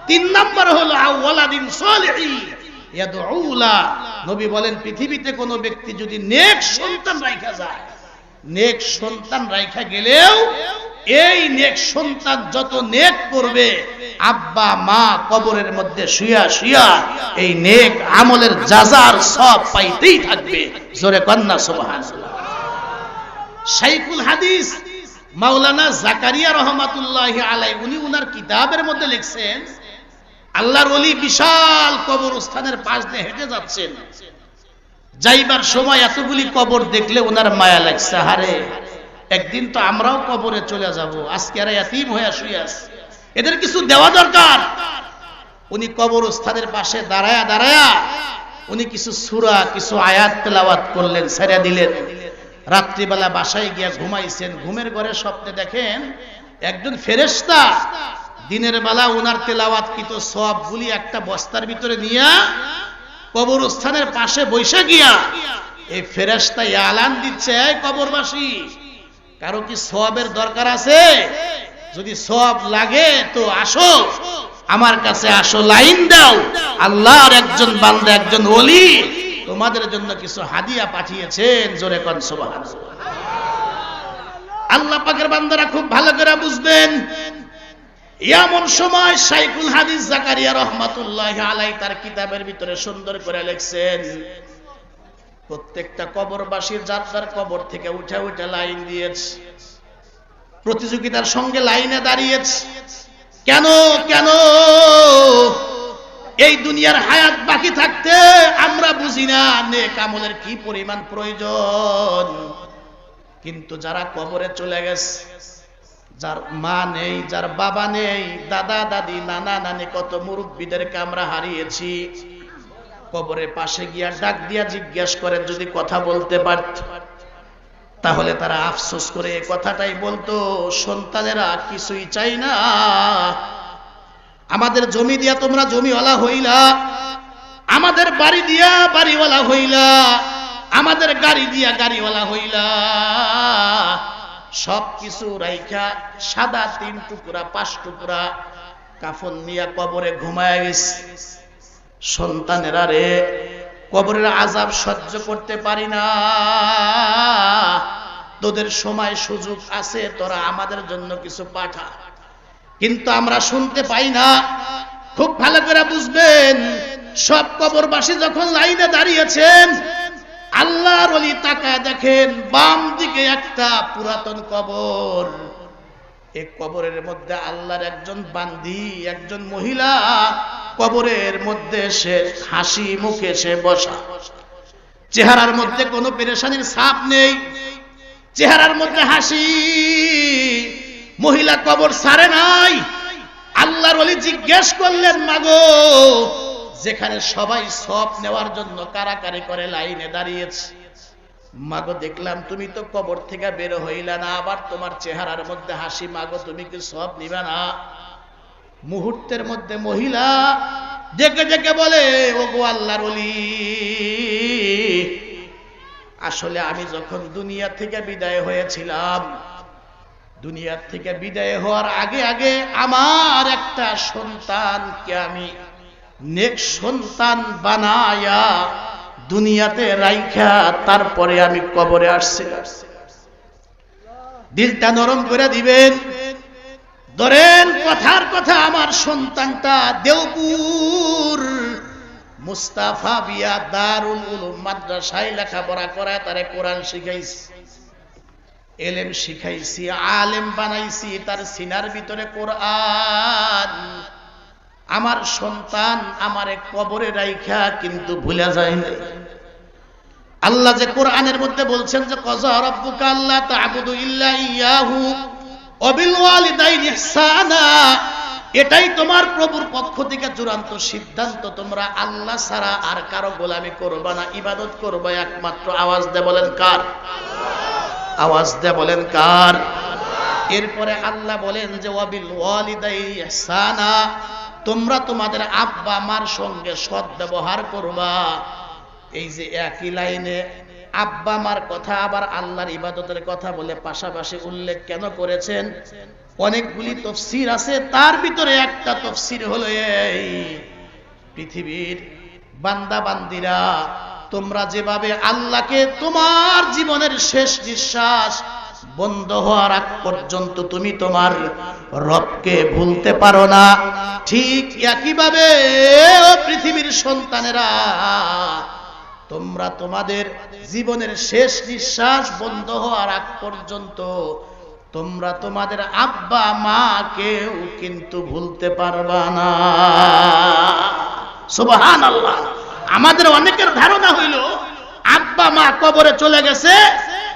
3 নাম্বার হলো আওয়ালাদিন সলিহি ইয়াদউলা। নবী বলেন, পৃথিবীতে কোনো ব্যক্তি যদি নেক সন্তান রাখা যায়, নেক সন্তান রাখা গেলেও এই নেক সন্তান যত নেক করবে, আব্বা মা কবরের মধ্যে শুয়া শুয়া এই নেক আমলের যাজার সব পাইতেই থাকবে। জোরে কন্না সুবহানাল্লাহ। শাইখুল হাদিস মাওলানা জাকারিয়া রহমাতুল্লাহি আলাইহি, উনি উনার কিতাবের মধ্যে লিখছেন, আল্লাহর ওলি বিশাল কবরস্থানের পাশ দিয়ে হেঁটে যাচ্ছেন, যাইবার সময় এতগুলি কবর দেখলে ওনার মায়া লাগছে, হারে একদিন তো আমরাও কবরে চলে যাব, আজকে এরা ইয়াতীম হয়ে শুয়ে আছে, এদের কিছু দেওয়া দরকার। উনি কবরস্থানের পাশে দাঁড়ায়া দাঁড়ায়া উনি কিছু সূরা, কিছু আয়াত তেলাওয়াত করলেন, ছেড়ে দিলেন। রাত্রিবেলা বাসায় গিয়া ঘুমাইছেন, ঘুমের ঘরে স্বপ্নে দেখেন একজন ফেরেশতা দিনের বেলা ওনার তেলাওয়াতকৃত সবগুলি একটা বস্তার ভিতরে নিয়ে কবরস্থানের পাশে বসে গিয়া এই ফেরেশতা এলান দিচ্ছে, এই কবরবাসী, কারো কি সওয়াবের দরকার আছে? যদি সওয়াব লাগে তো আসো, আমার কাছে আসো, লাইন দাও, আল্লাহর একজন বান্দা, একজন ওলি তোমাদের জন্য কিছু হাদিয়া পাঠিয়েছেন। জোরে কোন সুবহানাল্লাহ। আল্লাহ পাকের বান্দারা খুব ভালো করে বুঝবেন, এমন সময় শাইখুল হাদিস জাকারিয়া রহমাতুল্লাহি আলাইহি তার কিতাবের ভিতরে সুন্দর করে লিখছেন, প্রত্যেকটা কবরবাসীর যার যার কবর থেকে উঠে উঠে লাইন দিয়েছে, প্রতিযোগিতার সঙ্গে লাইনে দাঁড়িয়েছে। কেন কেন? এই দুনিয়ার হায়াত বাকি থাকতে আমরা বুঝি না নেক আমলের কি পরিমাণ প্রয়োজন, কিন্তু যারা কবরে চলে গেছে, যার মা নেই, যার বাবা নেই, দাদা দাদি, নানা নানি, কত মুরব্বীদেরকে আমরা হারিয়েছি, কবরের পাশে গিয়া ডাক দিয়া জিজ্ঞাসা করেন, যদি কথা বলতে পারত তাহলে তারা আফসোস করে এই কথাটাই বলতো, সন্তানেরা কিছুই চাই না, আমাদের জমি দিয়া তোমরা জমিওয়ালা হইলা, আমাদের বাড়ি দিয়া বাড়িওয়ালা হইলা, আমাদের গাড়ি দিয়া গাড়িওয়ালা হইলা, সবকিছু রাইখা সাদা 3 টুকরা 5 টুকরা কাফন নিয়া কবরে ঘুমায় গেছে। সন্তানেরা রে, কবরের আযাব সহ্য করতে পারি না, তোদের সময় সুযোগ আছে, তোরা আমাদের জন্য কিছু পাঠা। কিন্তু আমরা শুনতে পাই না। খুব ভালো করে বুঝবেন, সব কবরবাসী যখন লাইনে দাঁড়িয়েছেন, আল্লাহর ওলি তাকায় দেখেন বাম দিকে একটা পুরাতন কবর। এই কবরের মধ্যে আল্লাহর একজন বান্দি, একজন মহিলা কবরের মধ্যে সে হাসি মুখে সে বসা, চেহারার মধ্যে কোনো পেরেশানির ছাপ নেই, চেহারার মধ্যে হাসি। মহিলা কবর ছাড়ে নাই। আল্লাহর ওলি জিজ্ঞেস করলেন, মাগো, যেখানে সবাই সব নেওয়ার জন্য কারাকারি করে লাইনে দাঁড়িয়েছে, মাগো দেখলাম তুমি তো কবর থেকে বের হইলা না, আবার তোমার চেহারার মধ্যে হাসি, মাগো তুমি কি সব নিবা না? মুহূর্তের মধ্যে মহিলা ডেকে ডেকে বলে, ওগো আল্লাহর ওলি, আসলে আমি যখন দুনিয়া থেকে বিদায় হয়েছিলাম, দুনিয়া থেকে বিদায় হওয়ার আগে আগে আমার একটা সন্তানকে আমি নেক সন্তান বানায়া দুনিয়াতে রাইখা তারপরে আমি কবরে আসছি। দিলটা নরম করে দিবেন, ধরেন কথার কথা, আমার সন্তানটা দেওপুর মুস্তাফা বিয়া দারুল উলুম মাদ্রাসায় লেখাপড়া করায়, তারে কোরআন শিখাইছি, এলেম শিখাইছি, আলেম বানাইছি, তার সিনার ভিতরে কোরআন। আমার সন্তান আমারে কবরে রাইখা কিন্তু ভুলে যায় না। আল্লাহ যে কোরআনের মধ্যে বলছেন যে কাযা রাব্বুকা আল্লা তা'বুদু ইল্লা ইয়াহু ওয়া বিল ওয়ালিদাইনি ইহসানা, এটাই তোমার প্রভুর পক্ষ থেকে চূড়ান্ত সিদ্ধান্ত, তোমরা আল্লাহ ছাড়া আর কারো গোলামি করবা না, ইবাদত করবা একমাত্র। আওয়াজ দিয়ে বলেন কার? আওয়াজ দিয়ে বলেন কার? এরপরে আল্লাহ বলেন যে ওয়া বিল ওয়ালিদাইনি ইহসানা, তোমরা তোমাদের আব্বা মার সঙ্গে সৎ ব্যবহার করবা। এই যে একই লাইনে আব্বা মার কথা আবার আল্লাহর ইবাদতের কথা বলে পাশাপাশি উল্লেখ কেন করেছেন? অনেকগুলি তাফসীর আছে, তার ভিতরে একটা তাফসীর হলো এই, পৃথিবীর বান্দা বান্দিরা, তোমরা যেভাবে আল্লাহকে তোমার জীবনের শেষ নিঃশ্বাস বন্ধ হওয়ার আগ পর্যন্ত তুমি তোমার রবকে ভুলতে পারো না, ঠিক একইভাবে ও পৃথিবীর সন্তানেরা, তোমরা তোমাদের জীবনের শেষ নিঃশ্বাস বন্ধ হওয়ার আগ পর্যন্ত তোমরা তোমাদের আব্বা মাকেও কিন্তু ভুলতে পারবা না। সুবহানাল্লাহ। আমাদের অনেকের ধারণা হইল আব্বা মা কবরে চলে গেছে,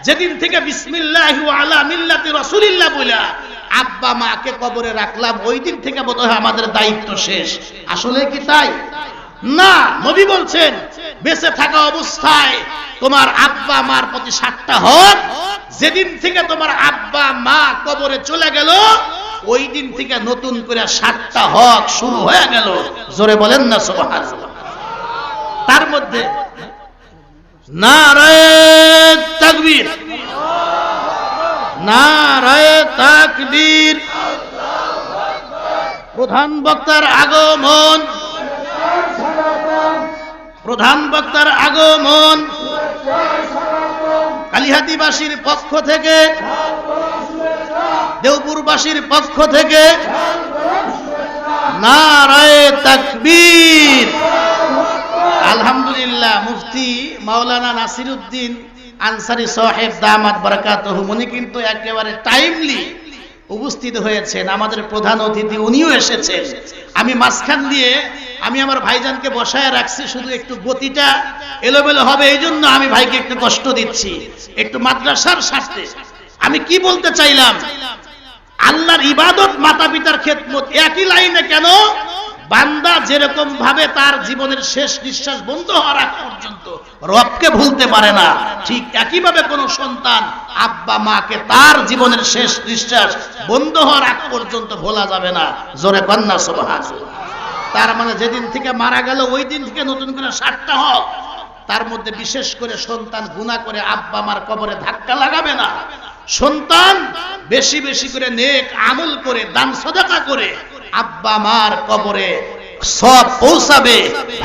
যেদিন থেকে বিসমিল্লাহি ওয়া আলা মিল্লাতি রাসূলিল্লাহ বলা আব্বা মাকে কবরে রাখলাম, ওই দিন থেকে বোধহয় আমাদের দায়িত্ব শেষ। আসলে কি তাই? না, নবী বলছেন বেঁচে থাকা অবস্থায় তোমার আব্বা মার প্রতি 7টা হক, যেদিন থেকে তোমার আব্বা মা কবরে চলে গেল ওই দিন থেকে নতুন করে 7টা হক শুরু হয়ে গেল। জোরে বলেন না সুবহানাল্লাহ। তার মধ্যে নারায়ে তাকবীর, নারায়ে তাকবীর, প্রধান বক্তার আগমন, প্রধান বক্তার আগমন, কালিহাতীবাসীর পক্ষ থেকে, দেওপুরবাসীর পক্ষ থেকে নারায়ে তাকবীর। আলহামদুলিল্লাহ, মুফতি মাওলানা নাসিরউদ্দিন আনসারী সাহেব দামাত বারাকাতুহু উনি কিন্তু একেবারে টাইমলি উপস্থিত হয়েছেন। আমাদের প্রধান অতিথি উনিও এসেছেন। আমি মাঝখান দিয়ে আমি আমার ভাইজানকে বসায় রাখছি, শুধু একটু গতিটা এলোমেলো হবে এই জন্য আমি ভাইকে একটু কষ্ট দিচ্ছি, একটু মাদ্রাসার স্বার্থে। আমি কি বলতে চাইলাম, আল্লাহর ইবাদত, মাতা পিতার খেদমত, একই লাইনে কেন? বান্দা যেরকম ভাবে তার জীবনের শেষ নিঃশ্বাস বন্ধ হওয়ার আগ পর্যন্ত রবকে ভুলতে পারে না, ঠিক একইভাবে কোন সন্তান আব্বা মাকে তার জীবনের শেষ নিঃশ্বাস বন্ধ হওয়ার আগ পর্যন্ত ভোলা যাবে না। জোরে কন্যা সুবহানাল্লাহ। তার মানে যেদিন থেকে মারা গেল ওই দিন থেকে নতুন করে 7টা হক, তার মধ্যে বিশেষ করে সন্তান গুনাহ করে আব্বা মার কবরে ধাক্কা লাগাবে না। সন্তান বেশি বেশি করে নেক আমল করে দান সদকা করে আব্বা মার কবরে সব পৌঁছাবে,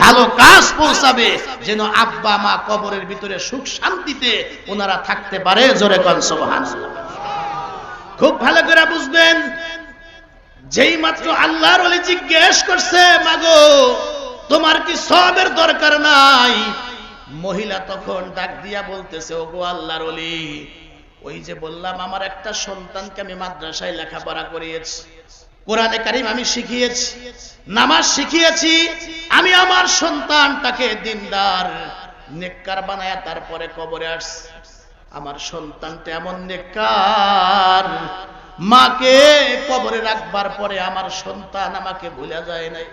ভালো কাজ পৌঁছাবে, যেন আব্বা মা কবরের ভিতরে সুখ শান্তিতে ওনারা থাকতে পারে। জোরে কোন সুবহানাল্লাহ। খুব ভালো করে বুঝবেন, যেই মাত্র আল্লাহর ওলি জিজ্ঞেস করছে, মাগো তোমার কি সওয়াবের দরকার নাই? মহিলা তখন ডাক দিয়া বলতেছে, ওগো আল্লাহর ওলি, ওই যে বললাম আমার একটা সন্তানকে আমি মাদ্রাসায় লেখাপড়া করিয়েছি, কোরআনে কারীম আমি শিখিয়েছি, নামাজ শিখিয়েছি, আমি আমার সন্তানটাকে দিনদার নেককার বানায়া তারপরে কবরে আসছি। আমার সন্তানটা এমন নেককার, মাকে কবরে রাখবার পরে আমার সন্তান আমাকে ভুলে যায় নাই,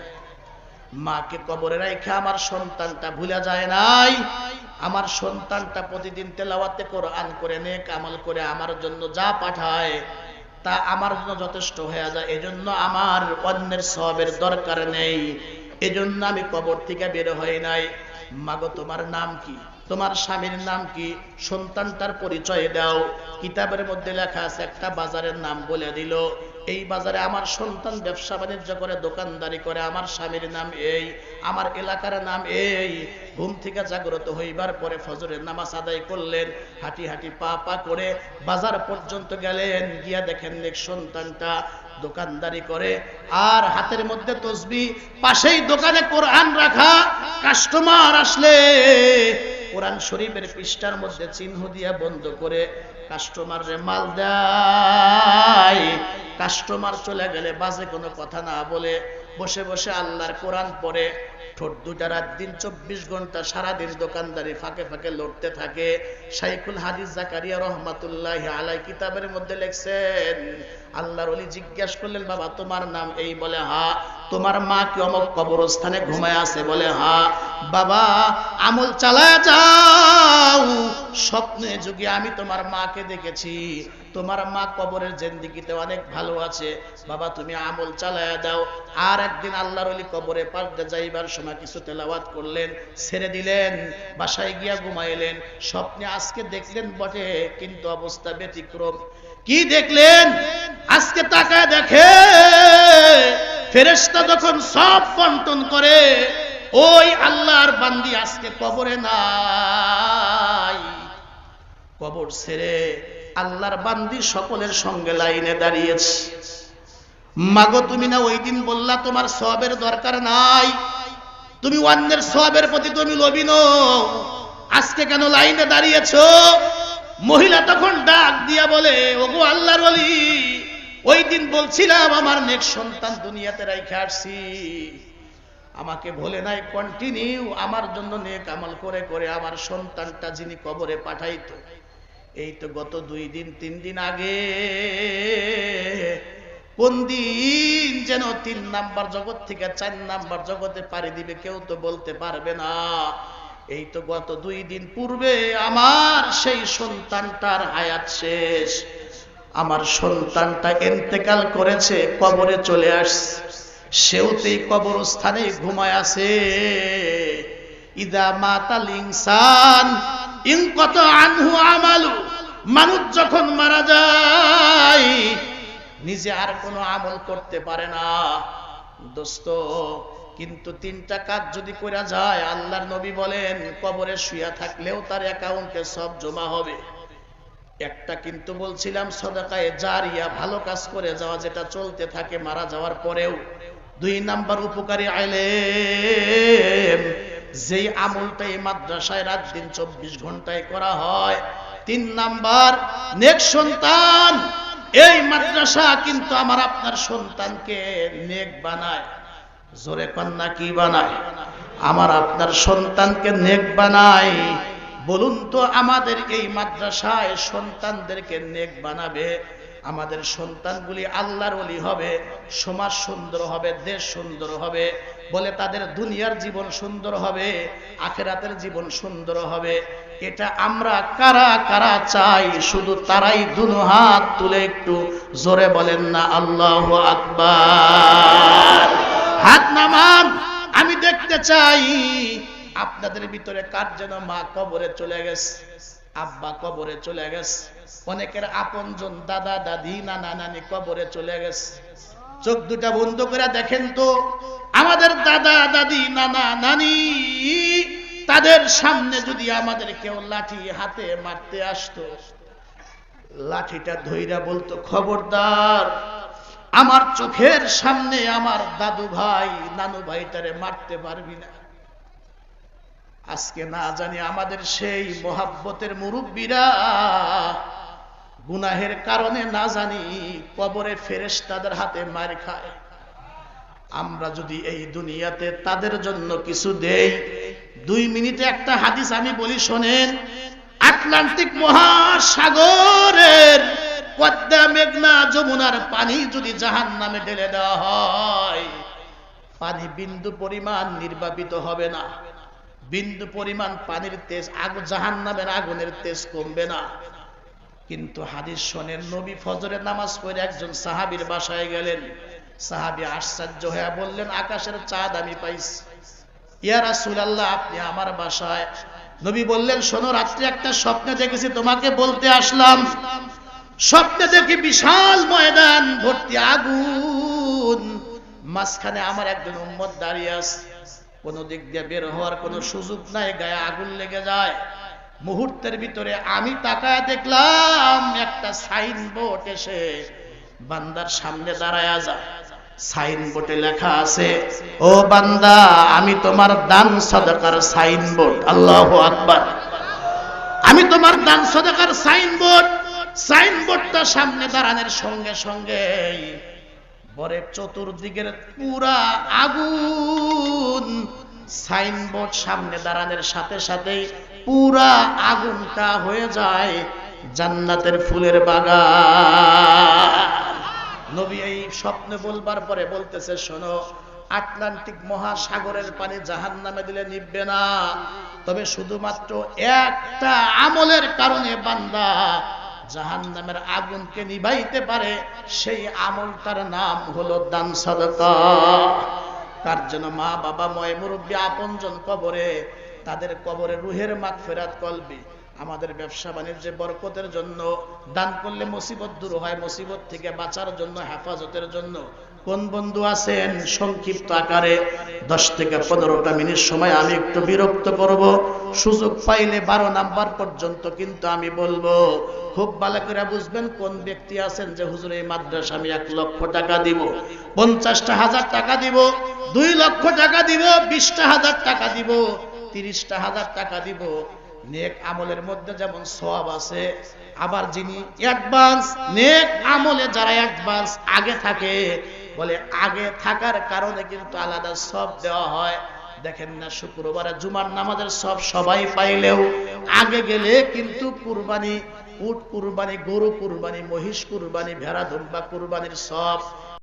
মাকে কবরে রাখা আমার সন্তানটা ভুলে যায় নাই। আমার সন্তানটা প্রতিদিন তেলাওয়াতে কোরআন করে নেক আমল করে আমার জন্য যা পাঠায় তা আমার জন্য যথেষ্ট হয়ে যায়। এজন্য আমার অন্যের সওয়াবের দরকার নেই, এজন্য আমি কবর থেকে বের হই নাই। মাগো তোমার নাম কি? তোমার স্বামীর নাম কি? সন্তানটার পরিচয় দাও। কিতাবের মধ্যে লেখা আছে, একটা বাজারের নাম বলে দিল, এই বাজারে আমার সন্তান ব্যবসা বাণিজ্য করে, দোকানদারি করে, আমার স্বামীর নাম এই, আমার এলাকার নাম এই। ঘুম থেকে জাগ্রত হইবার পরে ফজরের নামাজ আদায় করলেন, হাঁটি হাঁটি পা পা করে বাজার পর্যন্ত গেলেন, গিয়া দেখেন নেক সন্তানটা দোকানদারি করে, আর হাতের মধ্যে তসবিহ, পাশেই দোকানে কোরআন রাখা। কাস্টমার আসলে কোরআন শরীফের পৃষ্ঠার মধ্যে চিহ্ন দিয়া বন্ধ করে কাস্টমার রে মাল দেয়। কাস্টমার চলে গেলে বাজে কোনো কথা না বলে বসে বসে আল্লাহর কোরআন পড়ে, ঠোঁট দুটা রাত দিন 24 ঘন্টা সারাদিন দোকানদারি ফাঁকে ফাঁকে লড়তে থাকে। শাইখুল হাদিস জাকারিয়া রহমাতুল্লাহি আলাইহি কিতাবের মধ্যে লিখছেন, আল্লাহর ওলি জিজ্ঞাসা করলেন, বাবা তোমার নাম এই? বলে হা। তোমার মা কি অমুক কবরস্থানে ঘুমায় আছে? বলে হা। বাবা আমল চালায় যাও, স্বপ্নে যুগে আমি তোমার মাকে দেখেছি, তোমার মা কবরের জিন্দেগিতে অনেক ভালো আছে, বাবা তুমি আমল চালায় দাও। আর একদিন আল্লাহর ওলি কবরে পাল্টে যাইবার সময় কিছু তেলাওয়াত করলেন, ছেড়ে দিলেন, বাসায় গিয়া ঘুমাইলেন। স্বপ্নে আজকে দেখলেন বটে, কিন্তু অবস্থা ব্যতিক্রম। কি দেখলেন? আজকে তাকায় দেখে ফেরেশতা যখন সব বন্টন করে, ওই আল্লাহর বান্দি আজকে কবরে নাই। কবর ছেড়ে আল্লাহর বান্দি সকলের সঙ্গে লাইনে দাঁড়িয়েছে। মাগো তুমি না ওই দিন বললা তোমার সওয়াবের দরকার নাই, তুমি অন্যের সওয়াবের প্রতি তুমি লোভী নও, আজকে কেন লাইনে দাঁড়িয়েছো? মহিলা তখন ডাক দিয়া বলে, ওগো আল্লাহর ওলি, ওই দিন বলছিলাম আমার নেক সন্তান দুনিয়াতে রাইখা আসছি, আমাকে বলে নাই কন্টিনিউ আমার জন্য নেক আমল করে করে আমার সন্তানটা যিনি কবরে পাঠাইতো। এই তো গত 2 দিন 3 দিন আগে, কোন দিন যেন 3 নাম্বার জগৎ থেকে 4 নাম্বার জগতে পাড়ি দিবে কেউ তো বলতে পারবে না। এই তো গত 2 দিন পূর্বে আমার সেই সন্তানটার হায়াত শেষ, আমার সন্তানটা ইন্তেকাল করেছে, কবরে চলে আসছে, সেও তো এই কবরস্থানে ঘুমায় আছে। ইদা মাতাল ইনসান ইনকাতা আনহু আমালু, মানুষ যখন মারা যায় নিজে আর কোনো আমল করতে পারে না দোস্ত। কিন্তু 3টা কাজ যদি করা যায়, আল্লাহর নবী বলেন কবরে শুয়া থাকলেও তার অ্যাকাউন্টে সব জমা হবে। একটা কিন্তু বলছিলাম সদকায়ে জারিয়া, ভালো কাজ করে যাওয়া, যেটা চলতে থাকে মারা যাওয়ার পরেও। 2 নাম্বার উপকারী ইলম, যেই আমলটা এই মাদ্রাসায় রাত দিন 24 ঘন্টায় করা হয়। 3 নাম্বার নেক সন্তান, এই মাদ্রাসা কিন্তু আমার আপনার সন্তানকে নেক বানায়। জোরে কন্যা কি বানায়? আমার আপনার সন্তানকে নেক বানায়। বলুন তো, আমাদের এই মাদ্রাসায় সন্তানদেরকে নেক বানাবে, আমাদের সন্তানগুলি আল্লাহর ওলি হবে, সমাজ সুন্দর হবে, দেশ সুন্দর হবে, বলে তাদের দুনিয়ার জীবন সুন্দর হবে, আখিরাতের জীবন সুন্দর হবে। এটা আমরা কারা কারা চাই? শুধু তারাই দুনো হাত তুলে একটু জোরে বলেন না আল্লাহু আকবার। হাত নামান, আমি দেখতে চাই আপনাদের ভিতরে কার যেন মা কবরে চলে গেছে, আব্বা কবরে চলে গেছে, অনেকের আপনজন দাদা দাদি নানা নানি কবরে চলে গেছে। চোখ দুটা বন্ধ করে দেখেন তো, আমাদের দাদা দাদি নানা নানি তাদের সামনে যদি আমাদের কেউ লাঠি হাতে মারতে আসতো, লাঠিটা ধইরা বলতো, খবরদার আমার চোখের সামনে আমার দাদু ভাই নানু ভাইটারে মারতে পারবি না। আজকে না জানি আমাদের সেই মোহাব্বতের মুরব্বীরা গুনাহের কারণে না জানি কবরে ফেরেশতাদের হাতে মার খায়। আমরা যদি এই দুনিয়াতে তাদের জন্য কিছু দেই, 2 মিনিটে একটা হাদিস আমি বলি শোনেন। আটলান্টিক মহাসাগরের পদ্মা মেঘনা যমুনার পানি যদি জাহান্নামে ঢেলে দেওয়া হয়, পানি বিন্দু পরিমাণ নির্বাপিত হবে না, বিন্দু পরিমাণ পানির তেজ জাহান্নামের আগুনের তেজ কমবে না। কিন্তু হাদিস শোনেন, নবী ফজরের নামাজ পড়ে একজন সাহাবীর বাসায় গেলেন। সাহাবী আশ্চর্য হয়ে বললেন, আকাশের চাঁদ আমি পাইছি। ইয়া রাসূলুল্লাহ, আপনি আমার বাসায়? নবী বললেন, শোনো, রাত্রে একটা স্বপ্নে দেখেছি, তোমাকে বলতে আসলাম। স্বপ্নে দেখি বিশাল ময়দান ভর্তি আগুন, মাঝখানে আমার একজন উম্মত দাঁড়িয়ে আছে, কোন দিক দিয়ে বের হওয়ার কোনো সুযোগ নাই, গায়ে আগুন লেগে যায়। মুহূর্তের ভিতরে আমি তাকায় দেখলাম একটা সাইনবোর্ড এসে বান্দার সামনে দাঁড়ায়া যায়। সাইনবোর্ডে লেখা আছে, ও বান্দা, আমি তোমার দান সাদাকার সাইনবোর্ড। আল্লাহু আকবার। আমি তোমার দান সাদাকার সাইনবোর্ড। সাইনবোর্ডটা সামনে দাঁড়ানোর সঙ্গে সঙ্গে বরে চতুর্দিকের পুরা আগুন। সাইনবোর্ড সামনে দাঁড়ানোর সাথে সাথেই পুরা আগুনটা হয়ে যায় জান্নাতের ফুলের বাগান। নবী এই স্বপ্নে বলবার পরে বলতেছে, শোনো, আটলান্টিক মহাসাগরের পানি জাহান্নামে দিলে নিভবে না, তবে শুধুমাত্র একটা আমলের কারণে বান্দা জাহান্নামের আগুনকে নিভাইতে পারে, সেই আমলটার নাম হলো দান সাদাকা। তার জন্য মা বাবা ময় মুরব্বী আপনজন কবরে, তাদের কবরে রুহের মাগফিরাত কলবি, আমাদের ব্যবসা বাণিজ্যে বরকতের জন্য দান করলে মুসিবত দূর হয়, মুসিবত থেকে বাঁচার জন্য, হেফাজতের জন্য। কোন বন্ধু আছেন সংক্ষিপ্ত আকারে 10 থেকে 15টা মিনিট সময় আমি একটু বিরক্ত করব, সুযোগ পাইলে 12 নাম্বার পর্যন্ত কিন্তু আমি বলবো। খুব ভালো করে বুঝবেন কোন ব্যক্তি আছেন যে হুজুর এই মাদ্রাসা আমি 1 লক্ষ টাকা দিব, 50,000 টাকা দিব, 2 লক্ষ টাকা দিব, 20,000 টাকা দিব, 30,000 টাকা দিব। নেক আমলের মধ্যে যেমন সওয়াব আছে, আবার যিনি অ্যাডভান্স নেক আমলে যারা অ্যাডভান্স আগে থাকে, বলে আগে থাকার কারণে কিন্তু আলাদা সওয়াব দেওয়া হয়। দেখেন না, শুক্রবারে জুমার নামাজের সব সবাই পাইলেও আগে গেলে কিন্তু কুরবানি, উট কুরবানি, গরু কুরবানি, মহিষ কুরবানি, ভেড়া দুম্বা কুরবানির সব